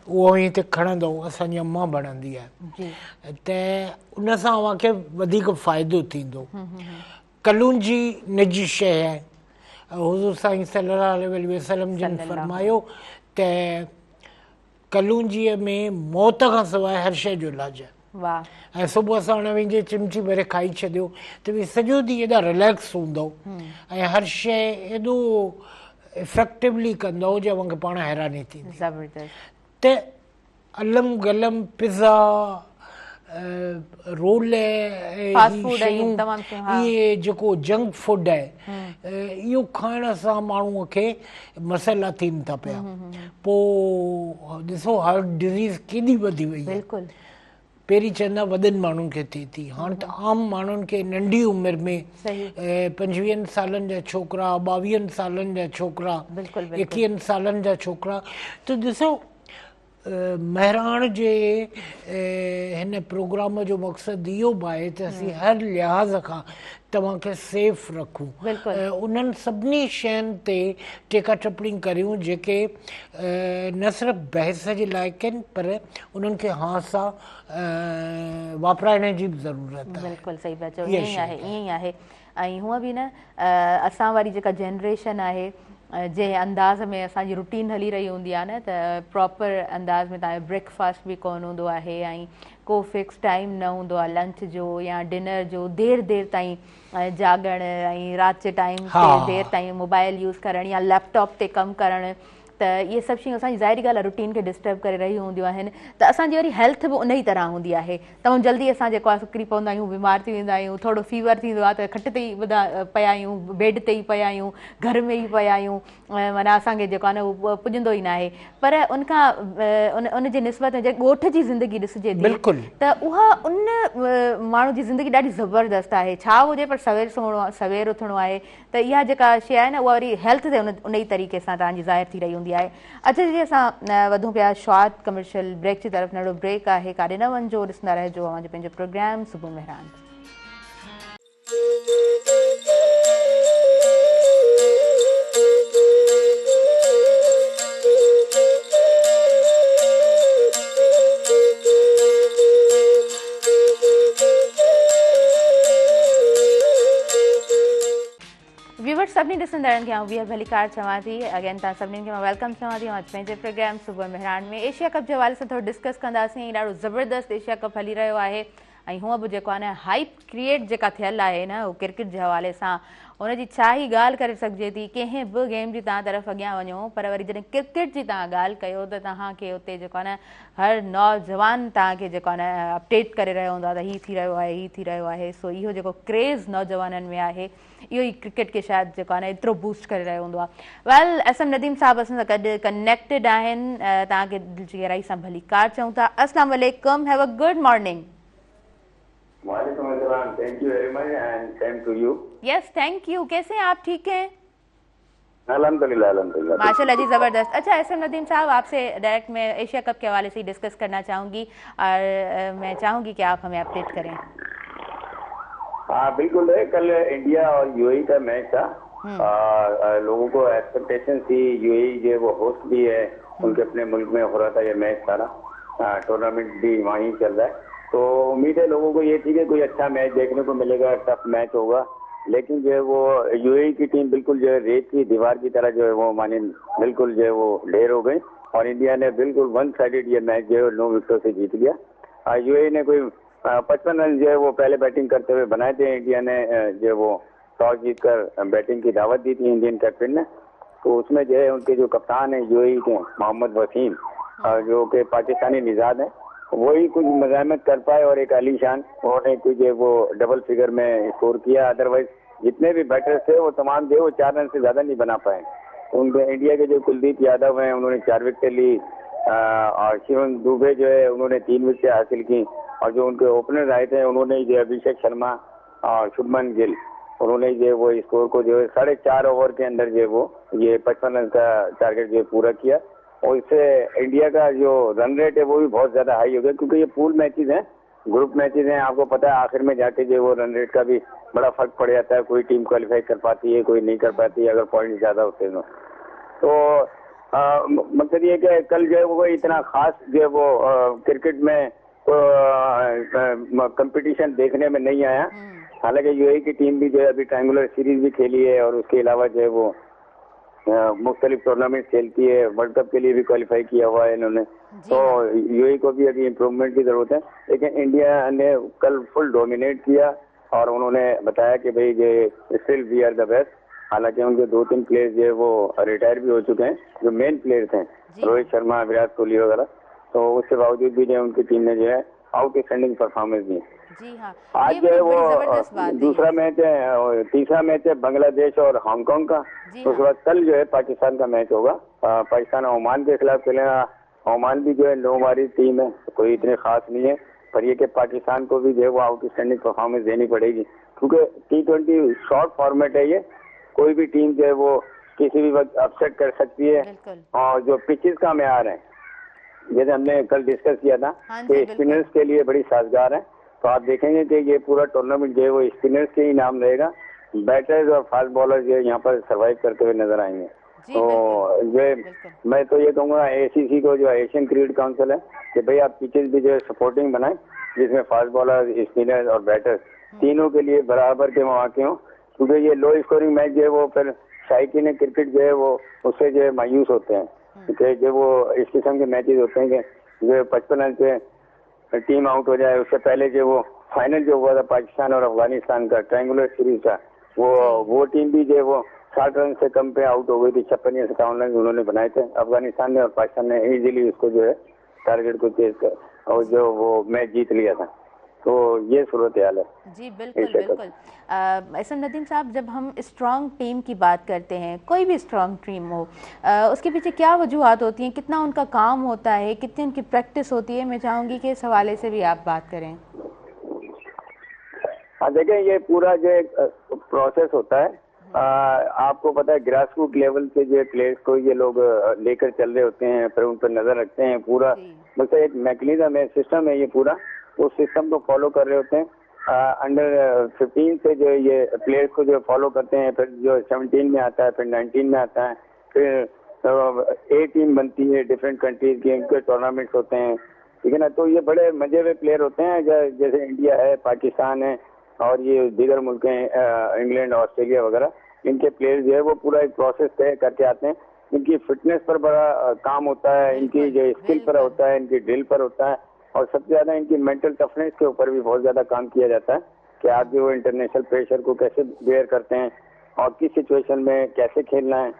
उहो हिते खणंदो असांजी अम्मा बणंदी आहे, त उन सां अव्हांखे वधीक फ़ाइदो थींदो। कलूंजी निजी शइ आहे, हुज़ूर साईं सल्लल्लाहु अलैहि वसल्लम जिन फरमायो त कलूंजीअ में मौत खां सवाइ हर शइ जो इलाजु आहे। ऐं सुबुह साण वञे चिमची भरे खाई छॾियो त भई सॼो ॾींहुं एॾा रिलैक्स हूंदो ऐं हर शइ एॾो इफेक्टिवली कंदो जो मूंखे पाण हैरानी थींदी। त अलम गलम पिज़्ज़ा रोल इहे जेको जंक फूड आहे इहो खाइण सां माण्हूअ खे मसइला थियनि था पिया। पोइ ॾिसो हार्ट डिज़ीज़ केॾी वधी वई आहे। पहिरीं चवंदा वॾनि माण्हुनि खे थिए थी, हाणे त आम माण्हुनि खे नंढी उमिरि में 25 सालनि जा छोकिरा, 22 सालनि जा छोकिरा, 21 सालनि जा छोकिरा। त ॾिसो महिराण जे हिन प्रोग्राम जो मक़सदु इहो बि आहे त असीं हर लिहाज़ खां तव्हांखे सेफ रखूं, उन्हनि सभिनी शयुनि ते टेका टपड़ी करियूं जेके न सिर्फ़ु बहस जे लाइक़ु आहिनि पर उन्हनि खे हासा वापराइण जी बि ज़रूरत आहे। बिल्कुलु सही पिया चओ, ईअं ई आहे। ऐं हूअं बि न असां वारी जेका जनरेशन आहे जंहिं अंदाज़ में असांजी रूटीन हली रही हूंदी आहे न त प्रॉपर अंदाज़ में तव्हांजो ब्रेकफास्ट बि कोन हूंदो आहे ऐं को फिक्स टाइम न हूंदो आहे लंच जो या डिनर जो, देरि ताईं जाॻण ऐं राति जे टाइम ते देरि ताईं मोबाइल यूज़ करणु या लैपटॉप ते कमु करणु, त इहे सभु शयूं असांजी ज़ाहिरी ॻाल्हि आहे रूटीन खे डिस्टर्ब करे रहियूं हूंदियूं आहिनि। त असांजी वरी हेल्थ बि उन ई तरह हूंदी आहे, तमामु जल्दी असां जेको आहे सुकिरी पवंदा आहियूं, बीमार थी वेंदा आहियूं, थोरो फीवर थींदो आहे त खट ते ई पिया आहियूं, बेड ते ई पिया आहियूं, घर में ई पिया आहियूं, माना असांखे जेको आहे न उहो पुॼंदो ई न आहे। पर उनखां उन जे निस्बत में जेके ॻोठ जी ज़िंदगी ॾिसिजे थी त उहा उन माण्हू जी ज़िंदगी ॾाढी ज़बरदस्त आहे, छा हुजे पर सवेर सुम्हणो आहे, सवेर उथणो आहे, त इहा जेका शइ आहे न उहा वरी हेल्थ ते उन ई तरीक़े सां तव्हांजी ज़ाहिर थी रही हूंदी आहे। अच्छा जी, असां वधूं पिया शॉर्ट कमर्शियल ब्रेक जी तरफ़, नंढो ब्रेक आहे, काॾे न वञिजो, ॾिसंदा रहिजो अवांजो पंहिंजो प्रोग्राम सुबुह मेहरान। व्यूवर्स सभिनी ॾिसंदड़नि खे वीर भली कार चवां थी, अगेन तव्हां सभिनीनि खे मां वेलकम चवां थी अॼु पंहिंजे प्रोग्राम सुबुह मेहरान में। एशिया कप जे हवाले सां थोरो डिस्कस कंदासीं, ॾाढो ज़बरदस्त एशिया कप हली रहियो आहे ऐं हूअं बि जेको आहे न हाइप क्रिएट जेका थियल आहे न उहो क्रिकेट जे हवाले सां, हुनजी छा ई ॻाल्हि करे सघिजे थी। कंहिं बि गेम जी तव्हां तरफ़ अॻियां वञो, पर वरी जॾहिं क्रिकेट जी तव्हां ॻाल्हि कयो त तव्हांखे उते जेको आहे न हर नौजवान तव्हांखे जेको आहे न अपडेट करे रहियो हूंदो आहे त हीअ थी रहियो आहे, हीअ थी रहियो आहे। सो इहो जेको क्रेज़ नौजवाननि में आहे इहो ई क्रिकेट खे शायदि जेको आहे न एतिरो बूस्ट करे रहियो हूंदो आहे। वेल एस.एम. नदीम साहब असां सां गॾु कनेक्टेड आहिनि, तव्हांखे दिलि जी गहराई सां भली कार चऊं था। अस्सलाम वालेकुम, हैव अ गुड मॉर्निंग। वालेकुम अस्सलाम, thank you very much and same to you. Yes thank you, कैसे हैं आप, ठीक हैं? अल्हम्दुलिल्लाह अल्हम्दुलिल्लाह माशाल्लाह जी, ज़बरदस्त। अच्छा एस.एम. नदीम साहब, आपसे डायरेक्ट मैं एशिया कप के हवाले से ही डिस्कस करना चाहूँगी और मैं चाहूँगी कि आप हमें अपडेट करें। हाँ बिल्कुल है, कल इंडिया और यूएई का मैच था, लोगों को एक्सपेक्टेशन थी, यूएई जो वो होस्ट भी है, उनके अपने मुल्क में हो रहा था ये मैच सारा, टूर्नामेंट भी वहीं चल रहा है। तो उम्मीद है लोगों को ये थी कि कोई अच्छा मैच देखने को मिलेगा, टफ मैच होगा, लेकिन जो है वो यूएई की टीम बिल्कुल जो है रेत की दीवार की तरह जो है वो माने बिल्कुल जो है वो ढेर हो गई और इंडिया ने बिल्कुल वन साइडेड ये मैच जो है 9 विकेटों से जीत गया। यूएई ने कोई 55 रन जो है वो पहले बैटिंग करते हुए बनाए थे। इंडिया ने जो है वो टॉस जीतकर बैटिंग की दावत दी थी इंडियन कैप्टन ने। तो उसमें जो है उनके जो कप्तान है यूएई के मोहम्मद वसीम, जो कि पाकिस्तानी निजाद है, वही कुछ मज़ाहमत कर पाए और एक आलीशान उन्होंने कुछ वो डबल फिगर में स्कोर किया। अदरवाइज जितने भी बैटर्स थे वो तमाम जो वो 4 रन से ज्यादा नहीं बना पाए। उनके इंडिया के जो कुलदीप यादव हैं उन्होंने 4 विकेटें ली और शिवम दुबे जो है उन्होंने 3 विकेटें हासिल की और जो उनके ओपनर आए थे उन्होंने जो अभिषेक शर्मा और शुभमन गिल उन्होंने जो वो स्कोर को जो है 4.5 ओवर के अंदर जो वो ये 55 रन का टारगेट जो पूरा किया और इससे इंडिया का जो रन रेट है वो भी बहुत ज्यादा हाई हो गया, क्योंकि ये पूल मैचेस हैं, ग्रुप मैचेस हैं। आपको पता है आखिर में जाके जो वो रन रेट का भी बड़ा फर्क पड़ जाता है, कोई टीम क्वालिफाई कर पाती है, कोई नहीं कर पाती है अगर पॉइंट ज्यादा होते हैं तो मतलब ये कि कल जो है वो इतना खास जो है वो क्रिकेट में कंपटीशन देखने में नहीं आया। हालांकि यूएई की टीम भी जो है अभी ट्रायंगुलर सीरीज भी खेली है और उसके अलावा जो है वो मुख्तलिफ टूर्नामेंट खेलती है, वर्ल्ड कप के लिए भी क्वालिफाई किया हुआ है इन्होंने। तो यूएई को भी अभी इम्प्रूवमेंट की जरूरत है, लेकिन इंडिया ने कल फुल डोमिनेट किया और उन्होंने बताया कि भाई ये still we are the best. हालांकि उनके 2-3 प्लेयर्स जो है वो रिटायर भी हो चुके हैं, जो मेन प्लेयर्स हैं रोहित शर्मा, विराट कोहली वगैरह, तो उसके बावजूद भी जो उनकी टीम ने जो है आउटस्टैंडिंग परफॉर्मेंस दी। जी हाँ, आज जो है वो दूसरा मैच है, तीसरा मैच है बांग्लादेश और हांगकांग का। उसके बाद कल जो है पाकिस्तान का मैच होगा, पाकिस्तान ओमान के खिलाफ खेलेगा। ओमान भी जो है 9 बारी टीम है, कोई इतने खास नहीं है, पर ये कि पाकिस्तान को भी जो है वो आउटस्टैंडिंग परफॉर्मेंस देनी पड़ेगी, क्योंकि T20 शॉर्ट फॉर्मेट है, ये कोई भी टीम जो है वो किसी भी वक्त अपसेट कर सकती है। और जो पिचेस का म्यार है, जैसे हमने कल डिस्कस किया था कि स्पिनर्स के लिए बड़ी साजगार है, तो आप देखेंगे कि ये पूरा टूर्नामेंट जो है वो स्पिनर्स के ही नाम रहेगा। बैटर्स और फास्ट बॉलर जो है यहाँ पर सर्वाइव करते हुए नजर आएंगे। तो ये मैं तो ये कहूँगा ACC को, जो एशियन क्रिकेट काउंसिल है, कि भाई आप पिचेस भी जो है सपोर्टिंग बनाए, जिसमें फास्ट बॉलर, स्पिनर और बैटर्स तीनों के लिए बराबर के मौके हों, क्योंकि ये लो स्कोरिंग मैच जो है वो फिर शायकीन क्रिकेट जो है वो उससे जो है मायूस होते हैं, क्योंकि जो वो इस किस्म के मैचेस होते हैं कि जो 55 रन से टीम आउट हो जाए। उससे पहले जो वो फाइनल जो हुआ था पाकिस्तान और अफगानिस्तान का ट्रायंगुलर सीरीज का, वो टीम भी जो है वो 60 रन से कम पे आउट हो गई थी। 56 या 57 रन उन्होंने बनाए थे अफगानिस्तान ने, और पाकिस्तान ने इजीली उसको जो है टारगेट को चेज कर और जो वो मैच जीत लिया था। तो ये सूरत हाल है। जी बिल्कुल बिल्कुल। एसएम नदीम साहब, जब हम स्ट्रॉन्ग टीम की बात करते हैं, कोई भी स्ट्रॉन्ग टीम हो, उसके पीछे क्या वजूहत होती हैं, कितना उनका काम होता है, कितनी उनकी प्रैक्टिस होती है? मैं चाहूँगी कि इस हवाले से भी आप बात करें। हाँ देखें, ये पूरा जो एक प्रोसेस होता है, आपको पता है ग्रास रूट लेवल से जो प्लेयर्स को ये लोग लेकर चल रहे होते हैं, फिर उन पर नजर रखते हैं। पूरा मतलब एक मैकेनिज्म है, सिस्टम है ये पूरा, उस सिस्टम को फॉलो कर रहे होते हैं। अंडर 15 से जो ये प्लेयर्स को जो फॉलो करते हैं, फिर जो 17 में आता है, फिर 19 में आता है, फिर A टीम बनती है डिफरेंट कंट्रीज के, इनके टूर्नामेंट्स होते हैं, ठीक है ना। तो ये बड़े मजे हुए प्लेयर होते हैं, जैसे इंडिया है, पाकिस्तान है और ये दीगर मुल्क हैं, इंग्लैंड, ऑस्ट्रेलिया वगैरह, इनके प्लेयर्स जो है वो पूरा एक प्रोसेस तय करके आते हैं। इनकी फिटनेस पर बड़ा काम होता है, इनकी जो स्किल पर होता है, इनकी ड्रिल पर होता है, और सबसे ज्यादा इनकी मेंटल टफनेस के ऊपर भी बहुत ज्यादा काम किया जाता है कि आप जो इंटरनेशनल प्रेशर को कैसे बेयर करते हैं और किस सिचुएशन में कैसे खेलना है,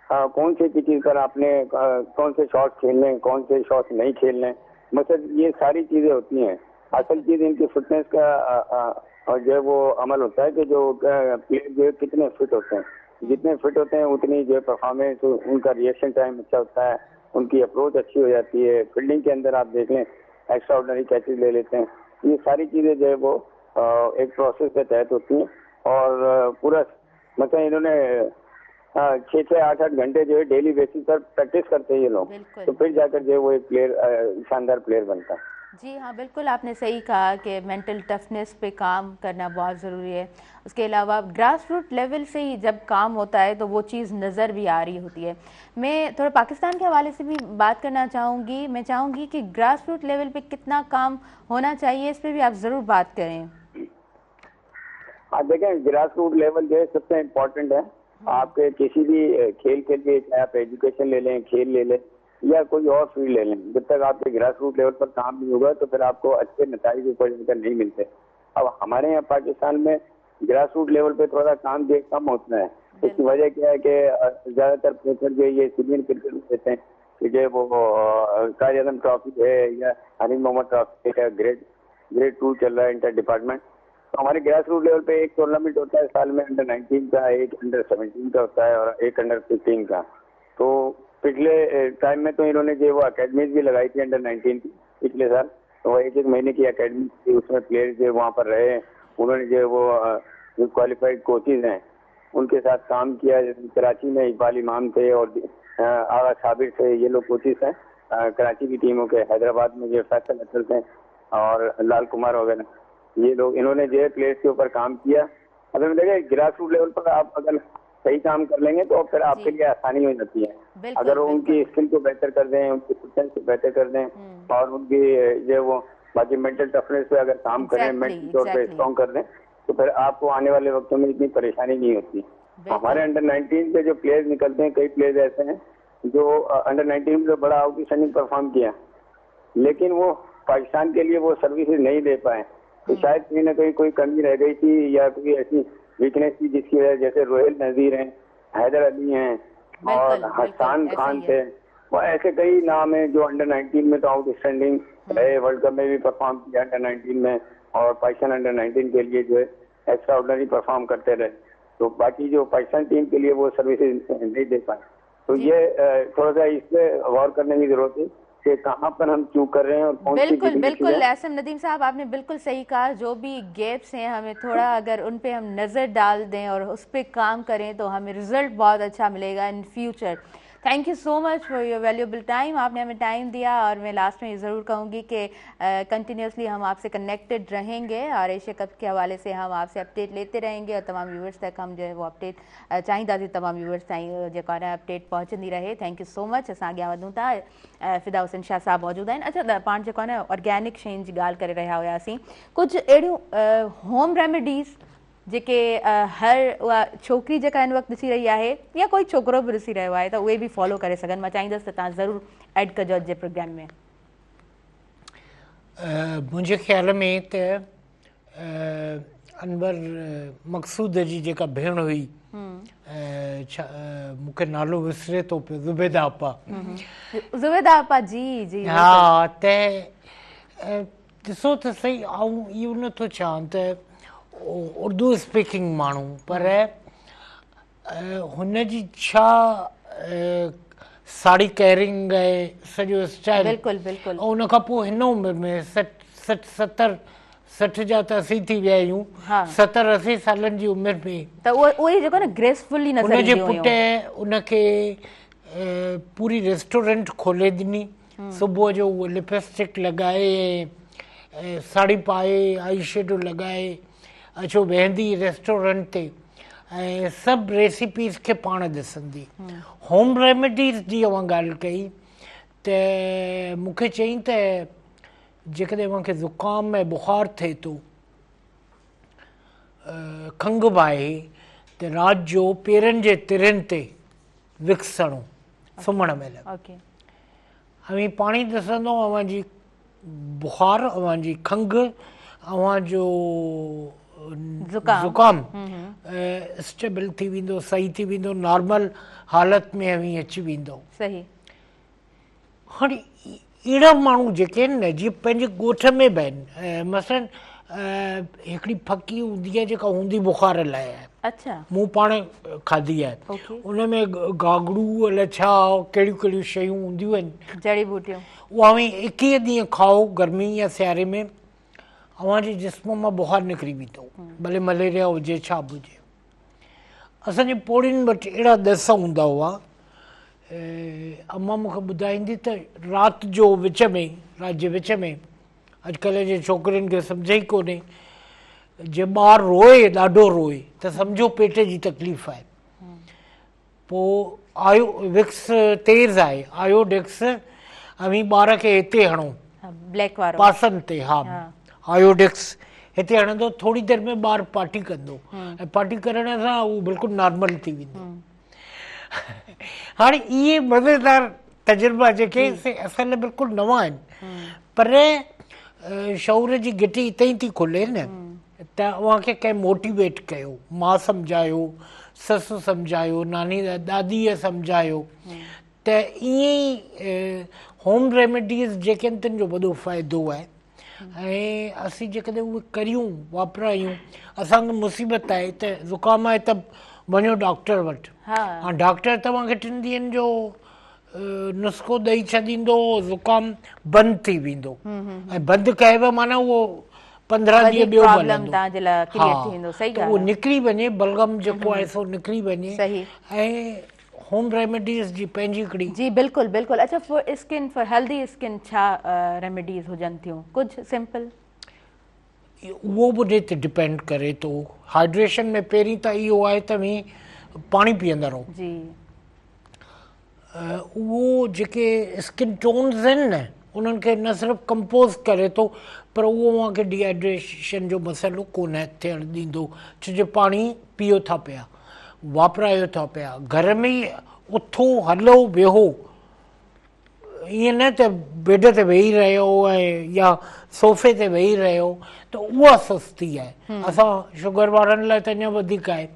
कौन से पिचेस पर आपने कौन से शॉट्स खेलने हैं, कौन से शॉट्स नहीं खेलने हैं, मतलब ये सारी चीजें होती हैं। असल चीज इनकी फिटनेस का और जो है वो अमल होता है कि जो प्लेयर जो है कितने फिट होते हैं, जितने फिट होते हैं उतनी जो है परफॉर्मेंस, उनका रिएक्शन टाइम अच्छा होता है, उनकी अप्रोच अच्छी हो जाती है। फील्डिंग के अंदर आप देख लें, एक्स्ट्रा ऑर्डिनरी कैचेज ले लेते हैं। ये सारी चीजें जो है वो एक प्रोसेस के तहत होती हैं, और पूरा मतलब इन्होंने 6-6, 8-8 घंटे जो है डेली बेसिस पर प्रैक्टिस करते हैं ये लोग, तो फिर जाकर जो है वो एक प्लेयर शानदार प्लेयर बनता है। जी हाँ, बिल्कुल आपने सही कहा कि मेंटल टफनेस पे काम करना बहुत ज़रूरी है। उसके अलावा ग्रास रूट लेवल से ही जब काम होता है तो वो चीज़ नज़र भी आ रही होती है। मैं थोड़ा पाकिस्तान के हवाले से भी बात करना चाहूँगी। मैं चाहूँगी कि ग्रास रूट लेवल पे कितना काम होना चाहिए, इस पर भी आप ज़रूर बात करें। हाँ देखें, ग्रास रूट लेवल जो है सबसे इम्पोर्टेंट है। आपके किसी भी खेल के लिए, चाहे आप एजुकेशन ले लें, खेल ले लें या कोई और फील्ड ले लें, जब तक आपके ग्रास रूट लेवल पर काम नहीं होगा तो फिर आपको अच्छे नतीजे ऊपर जाकर नहीं मिलते। अब हमारे यहाँ पाकिस्तान में ग्रास रूट लेवल पे थोड़ा काम जो कम होता है। इसकी वजह क्या है कि ज्यादातर प्लेयर जो ये सीनियर क्रिकेट में देते हैं कि जो वो कायद आजम ट्रॉफी है या हनीफ मोहम्मद ट्रॉफी है, ग्रेड 2 चल रहा है इंटर डिपार्टमेंट। तो हमारे ग्रास रूट लेवल पे एक टूर्नामेंट होता है साल में, अंडर 19 का, एक अंडर 17 का होता है और एक अंडर 15 का। तो पिछले टाइम में तो इन्होंने जो वो अकेडमीज भी लगाई थी अंडर 19 की पिछले साल। तो वो एक महीने की अकेडमी थी, उसमें प्लेयर जो वहाँ पर रहे, उन्होंने जो वो जो क्वालिफाइड कोचेज हैं उनके साथ काम किया। कराची में इकबाल इमाम थे और आगा साबिर थे, ये लोग कोचेज हैं कराची की टीमों के। हैदराबाद में जो फैसल असल थे और लाल कुमार वगैरह, ये लोग, इन्होंने जो है प्लेयर्स के ऊपर काम किया। अगर देखें ग्रास रूट लेवल पर आप अगर सही काम कर लेंगे तो फिर आपके लिए आसानी हो जाती है। अगर वो उनकी स्किल को बेहतर कर दें, उनकी फिटनेस को बेहतर कर दें और उनकी जो वो बाकी मेंटल टफनेस पे अगर काम करें, मेंटल तौर पे स्ट्रॉन्ग कर दें, तो फिर आपको आने वाले वक्तों में इतनी परेशानी नहीं होती। हमारे अंडर 19 के जो प्लेयर्स निकलते हैं, कई प्लेयर्स ऐसे हैं जो अंडर 19 में बड़ा आउटस्टैंडिंग परफॉर्म किया, लेकिन वो पाकिस्तान के लिए वो सर्विसेज नहीं दे पाए। तो शायद कहीं ना कहीं कोई कमी रह गई थी या कोई ऐसी वीकनेस थी जिसकी वजह, जैसे रोहिल नजीर हैं, हैदर अली हैं और हसन खान थे, वो ऐसे कई नाम हैं जो अंडर 19 में तो आउटस्टैंडिंग रहे, वर्ल्ड कप में भी परफॉर्म किया अंडर 19 में और पाकिस्तान अंडर 19 के लिए जो है एक्स्ट्रा ऑर्डिनरी परफॉर्म करते रहे। तो बाकी जो पाकिस्तान टीम के लिए वो सर्विसेज नहीं दे पाए। तो ये थोड़ा सा इस पर गौर करने की जरूरत है कि कहाँ पर हम चूक कर रहे हैं और कौन सी बिल्कुल बिल्कुल एहसन नदीम साहब, आपने बिल्कुल सही कहा। जो भी गैप्स हैं हमें थोड़ा अगर उन पे हम नज़र डाल दें और उस पर काम करें तो हमें रिजल्ट बहुत अच्छा मिलेगा in future. Thank you so much for your valuable time, आपने हमें टाइम दिया। और मैं लास्ट में ये ज़रूर कहूँगी कि कंटिन्यूसली हम आपसे कनेक्टेड रहेंगे और एशिया कप के हवाले से हम आपसे अपडेट लेते रहेंगे और तमाम व्यूवर्स तक हम जो है वो अपडेट चाहिए तमाम व्यूवर्स ताईं जेको आहे अपडेट पहुंचती रहे। Thank you so much. असां अॻियां वधूं था। फिदा हुसैन शाह साहब मौजूद आहिनि। अच्छा, पाण जेको आहे न ऑर्गेनिक शयुनि जी ॻाल्हि करे रहिया हुआसीं, कुझु अहिड़ियूं होम रेमेडीज़ जेके हर उहा छोकिरी जेका हिन वक़्तु ॾिसी रही आहे या कोई छोकिरो बि ॾिसी रहियो आहे त उहे बि फॉलो करे सघनि, मां चाहींदसि त तव्हां ज़रूरु ऐड कजो अॼु जे प्रोग्राम में। मुंहिंजे ख़्याल में त अनवर मक़सूद जी जेका भेण हुई, मूंखे नालो विसरे थो पियो, ज़ुबैदा आपा। ज़ुबैदा आपा जी जी। हा, त ॾिसो त सही, ऐं इहो नथो चवां त उर्दू स्पीकिंग माण्हू, पर हुन जी छा साड़ी कैरिंग आहे, सॼो स्टाइल, बिल्कुलु बिल्कुलु। ऐं उन खां पोइ हिन उमिरि में 60 जा त असीं थी विया आहियूं, 70-80 सालनि जी उमिरि में त उहे जेको न ग्रेसफुली नज़र उनजे पुटु उनखे पूरी रेस्टोरेंट खोले ॾिनी। सुबुह जो उहो लिपस्टिक लॻाए, साड़ी पाए, आई शेडो लॻाए अचो वेहंदी रेस्टोरेंट ते ऐं सभु रेसिपीज़ खे पाण ॾिसंदी। होम रेमेडीज़ जी अवां ॻाल्हि कई त मूंखे चई त जेकॾहिं मूंखे ज़ुकाम ऐं बुख़ारु थिए थो, खंघि बि आहे, त राति जो पेरनि जे तिरनि ते विक्स हणो सुम्हण महिल। अवी पाणी ॾिसंदो, अव्हांजी बुख़ारु, अव्हांजी खंघि, अव्हांजो ज़ुकाम स्टेबल थी वेंदो, सही थी वेंदो, नॉर्मल हालत में अवी अची वेंदो। सही। हाणे अहिड़ा माण्हू जेके आहिनि न, जीअं पंहिंजे ॻोठ में बि आहिनि, मसलन हिकिड़ी फकी हूंदी आहे जेका हूंदी बुख़ार लाइ आहे। अच्छा। मूं पाण खाधी आहे। उन में गागड़ू अलाए छा कहिड़ियूं कहिड़ियूं शयूं हूंदियूं आहिनि, जड़ी बूटियूं, उहा 21 ॾींहं खाओ गर्मी या सियारे में, अव्हांजे जिस्म मां बुख़ारु निकिरी वेंदो, भले मलेरिया हुजे छा बि हुजे। असांजे पोड़ियुनि वटि अहिड़ा 10 हूंदा हुआ। अम्मा मूंखे ॿुधाईंदी त राति जे विच में अॼुकल्ह जे छोकिरियुनि खे सम्झ ई कोन्हे, जे ॿारु रोए ॾाढो रोए त सम्झो पेट जी तकलीफ़ आहे। पोइ विक्स तेज़ आहे, आयोडेक्स अवी ॿार खे हिते हणो, ब्लैक वारो पासनि ते, हा आयोडेक्स हिते हणंदो, थोरी देरि में ॿारु पार्टी कंदो ऐं पार्टी करण सां उहो बिल्कुलु नॉर्मल थी वेंदो। हाणे इहे मज़ेदार तजुर्बा जेके असां लाइ बिल्कुलु नवां आहिनि, पर शऊर जी गिटी हिते ई थी खुले न, त उनखे कंहिं मोटिवेट कयो, मां सम्झायो, ससु सम्झायो, नानी दादीअ सम्झायो, त ईअं ई होम रेमेडीज़ जेके आहिनि तिन जो वॾो फ़ाइदो आहे। ऐं असीं जेकॾहिं उहे करियूं, वापरायूं, असांखे मुसीबत आहे त ज़ुकाम आहे त वञो डॉक्टर वटि, ऐं डॉक्टर तव्हांखे 3 ॾींहंनि जो नुस्ख़ो ॾेई छॾींदो, ज़ुकाम बंदि थी वेंदो, ऐं बंदि कयव माना उहो 15 ॾींहं ॿियो हलंदो, उहो निकिरी वञे, बलगम जेको आहे सो निकिरी वञे। ऐं होम रेमेडीज़ जी पंहिंजी हिकिड़ी, जी बिल्कुलु बिल्कुलु। अच्छा, for skin, for healthy skin छा रेमेडीज़ हुजनि थियूं, कुझु सिंपल? उहो बि उन ते डिपेंड करे थो। हाइड्रेशन में पहिरीं त इहो आहे त पाणी पीअंदा रहो। जी, उहो जेके स्किन टोन्स आहिनि न, उन्हनि खे न सिर्फ़ु कंपोज़ करे थो, पर उहो उनखे डिहाइड्रेशन जो मसइलो कोन थियणु ॾींदो, छो जो पाणी पीओ था पिया, वापरायो था पिया, घर में ई उथो हलो वेहो, ईअं न त बेड ते वेही रहियो ऐं या सोफ़े ते वेही रहियो, त उहा सुस्ती आहे। असां शुगर वारनि लाइ त अञा वधीक आहे।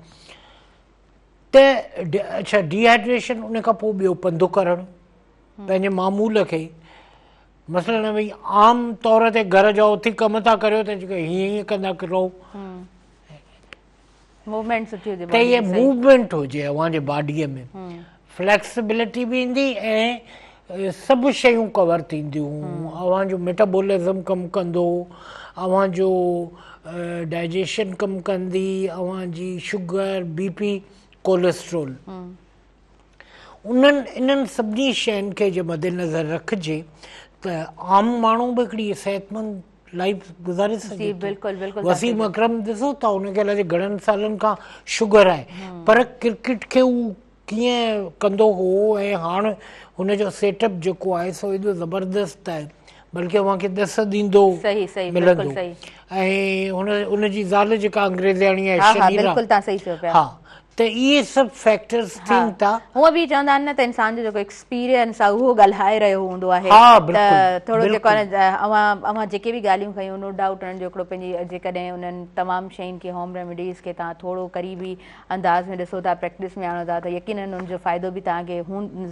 त अच्छा, डिहाइड्रेशन, उन खां पोइ ॿियो पंधु करणु, पंहिंजे मामूल खे, मसइलन भई आम तौर ते घर जा उथी कम था करियो त हीअं हीअं कंदा रहो, त इहा मूवमेंट हुजे अव्हांजे बॉडीअ में, फ्लैक्सिबिलिटी बि ईंदी ऐं सभु शयूं कवर थींदियूं, अव्हांजो मेटाबॉलिज़म कमु कंदो, अव्हांजो डाइजेशन कमु कंदी, अव्हांजी शुगर, बीपी, कोलेस्ट्रोल, इन्हनि सभिनी शयुनि खे जे मद्देनज़र रखिजे त आम माण्हू बि हिकिड़ी सिहतमंद लाइफ गुज़ारे सघे। वसीम अकरम ॾिसो था, हुनखे अलाए घणनि सालनि खां शुगर आहे, पर क्रिकेट खे हू कीअं कंदो हो, ऐं हाणे हुनजो सेटअप जेको आहे सो एॾो ज़बरदस्त आहे, बल्कि अव्हांखे ॾस ॾींदो मिलंदो। ऐं हुनजी ज़ाल जेका अंग्रेज़ाणी आहे, शनीरा, हा, त इहे सभु फैक्टर्स थियनि था। हूअं बि चवंदा आहिनि न त इंसान जो जेको एक्सपीरियंस आहे उहो ॻाल्हाए रहियो हूंदो आहे, त थोरो जेको आहे अव्हां जेके बि ॻाल्हियूं कयूं, नो डाउट उन्हनि जो हिकिड़ो पंहिंजी, जेकॾहिं उन्हनि तमामु शयुनि खे, होम रेमेडीज़ खे तव्हां थोरो करीबी अंदाज़ में ॾिसो था, प्रैक्टिस में आणो था, त यकीनन उनजो फ़ाइदो बि तव्हांखे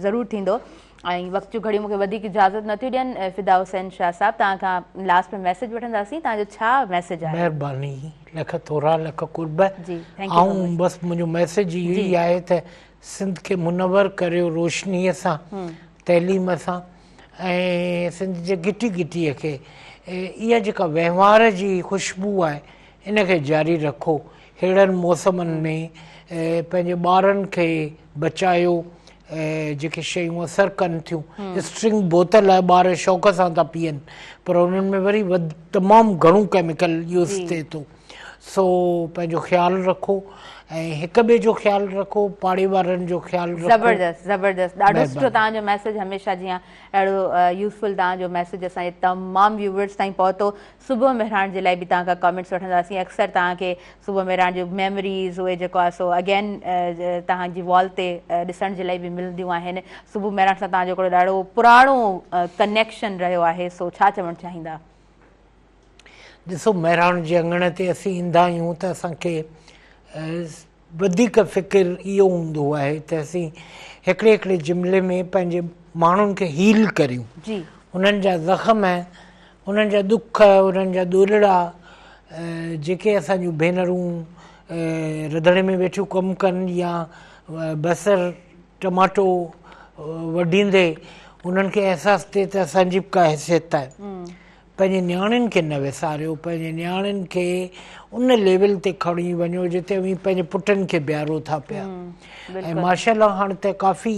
ज़रूरु थींदो। ऐं वक़्त जूं घड़ियूं मूंखे वधीक इजाज़त नथियूं ॾियनि। फिदा हुसैन शाह साहिबु, तव्हां खां लास्ट में मैसेज वठंदासीं, तव्हांजो छा मैसेज आहे? महिरबानी, लख थोरा लख कुर्ब। ऐं बसि मुंहिंजो मैसेज इहो ई आहे त सिंध खे मुनवर करियो रोशनीअ सां, तइलीम सां, ऐं सिंध जे गिटी गिटीअ खे इहा जेका वहिंवार जी ख़ुशबू आहे इनखे जारी रखो। अहिड़नि मौसमनि में पंहिंजे ॿारनि खे बचायो, जेके शयूं असरु कनि थियूं। स्ट्रिंग बोतल आहे, ॿार शौक़ सां था पीअनि, पर उन्हनि में वरी तमामु घणो केमिकल यूज़ थिए थो। सो पंहिंजो ख़्यालु रखो ऐं हिक ॿिए जो ख़्यालु रखो, पाड़े वारनि जो ख़्यालु रखो। ज़बरदस्त ज़बरदस्त, ॾाढो सुठो तव्हांजो मैसेज, हमेशह जीअं अहिड़ो यूज़फुल तव्हांजो मैसेज असांजे तमामु व्यूवर्स ताईं पहुतो। सुबुह मेहरान जे लाइ बि तव्हां खां कमेंट्स वठंदासीं। अक्सर तव्हांखे सुबुह मेहरान जो मेमोरीज़ उहे जेको आहे सो अगेन तव्हांजी वॉल ते ॾिसण जे लाइ बि मिलंदियूं आहिनि। सुबुह मेहरान सां तव्हांजो हिकिड़ो ॾाढो पुराणो कनेक्शन रहियो आहे, सो छा चवणु चाहींदा? ॾिसो, महिराण जे अंगण ते असीं ईंदा आहियूं त असांखे वधीक फ़िकिर इहो हूंदो आहे त असीं हिकिड़े हिकिड़े जुमिले में पंहिंजे माण्हुनि खे हील करियूं, उन्हनि जा ज़ख़्म, उन्हनि जा दुख, उन्हनि जा ॾोलड़ा, जेके असांजूं भेनरूं रंधिणे में वेठियूं कमु कनि या बसर टमाटो वढींदे उन्हनि खे अहसासु थिए त असांजी बि का हैसियत आहे। पंहिंजे नियाणियुनि खे न विसारियो, पंहिंजे नियाणियुनि खे उन लेवल ते खणी वञो जिते अवी पंहिंजे पुटनि खे बीहारो था पिया। ऐं माशाअल्लाह हाणे त काफ़ी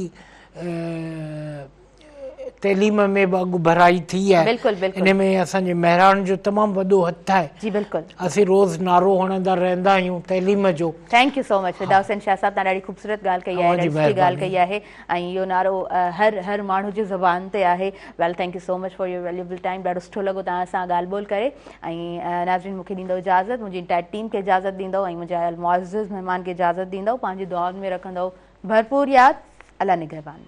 तइलीम में बि अॻु भराई थी आहे। बिल्कुलु बिल्कुलु इन में असांजे महिराण जो तमामु वॾो हथु आहे। जी बिल्कुलु। असीं रोज़ नारो हणंदा रहंदा आहियूं तइलीम जो। थैंक यू सो मच फिरदौस हुसैन शाह साहब, तव्हां ॾाढी ख़ूबसूरत ॻाल्हि कई आहे, ॾाढी सुठी ॻाल्हि कई आहे ऐं इहो नारो हर माण्हू जी ज़ुबान ते आहे। Well thank you so much for your valuable time. ॾाढो सुठो लॻो तव्हां सां ॻाल्हि ॿोल करे। ऐं नाज़रीन मूंखे ॾींदव इजाज़त, मुंहिंजी इंटायर टीम खे इजाज़त ॾींदव ऐं मुंहिंजा मुअज़्ज़िज़ महिमान खे इजाज़त ॾींदव। पंहिंजी दुआउनि में रखंदव भरपूर यादि। अल्लाह निगहबान।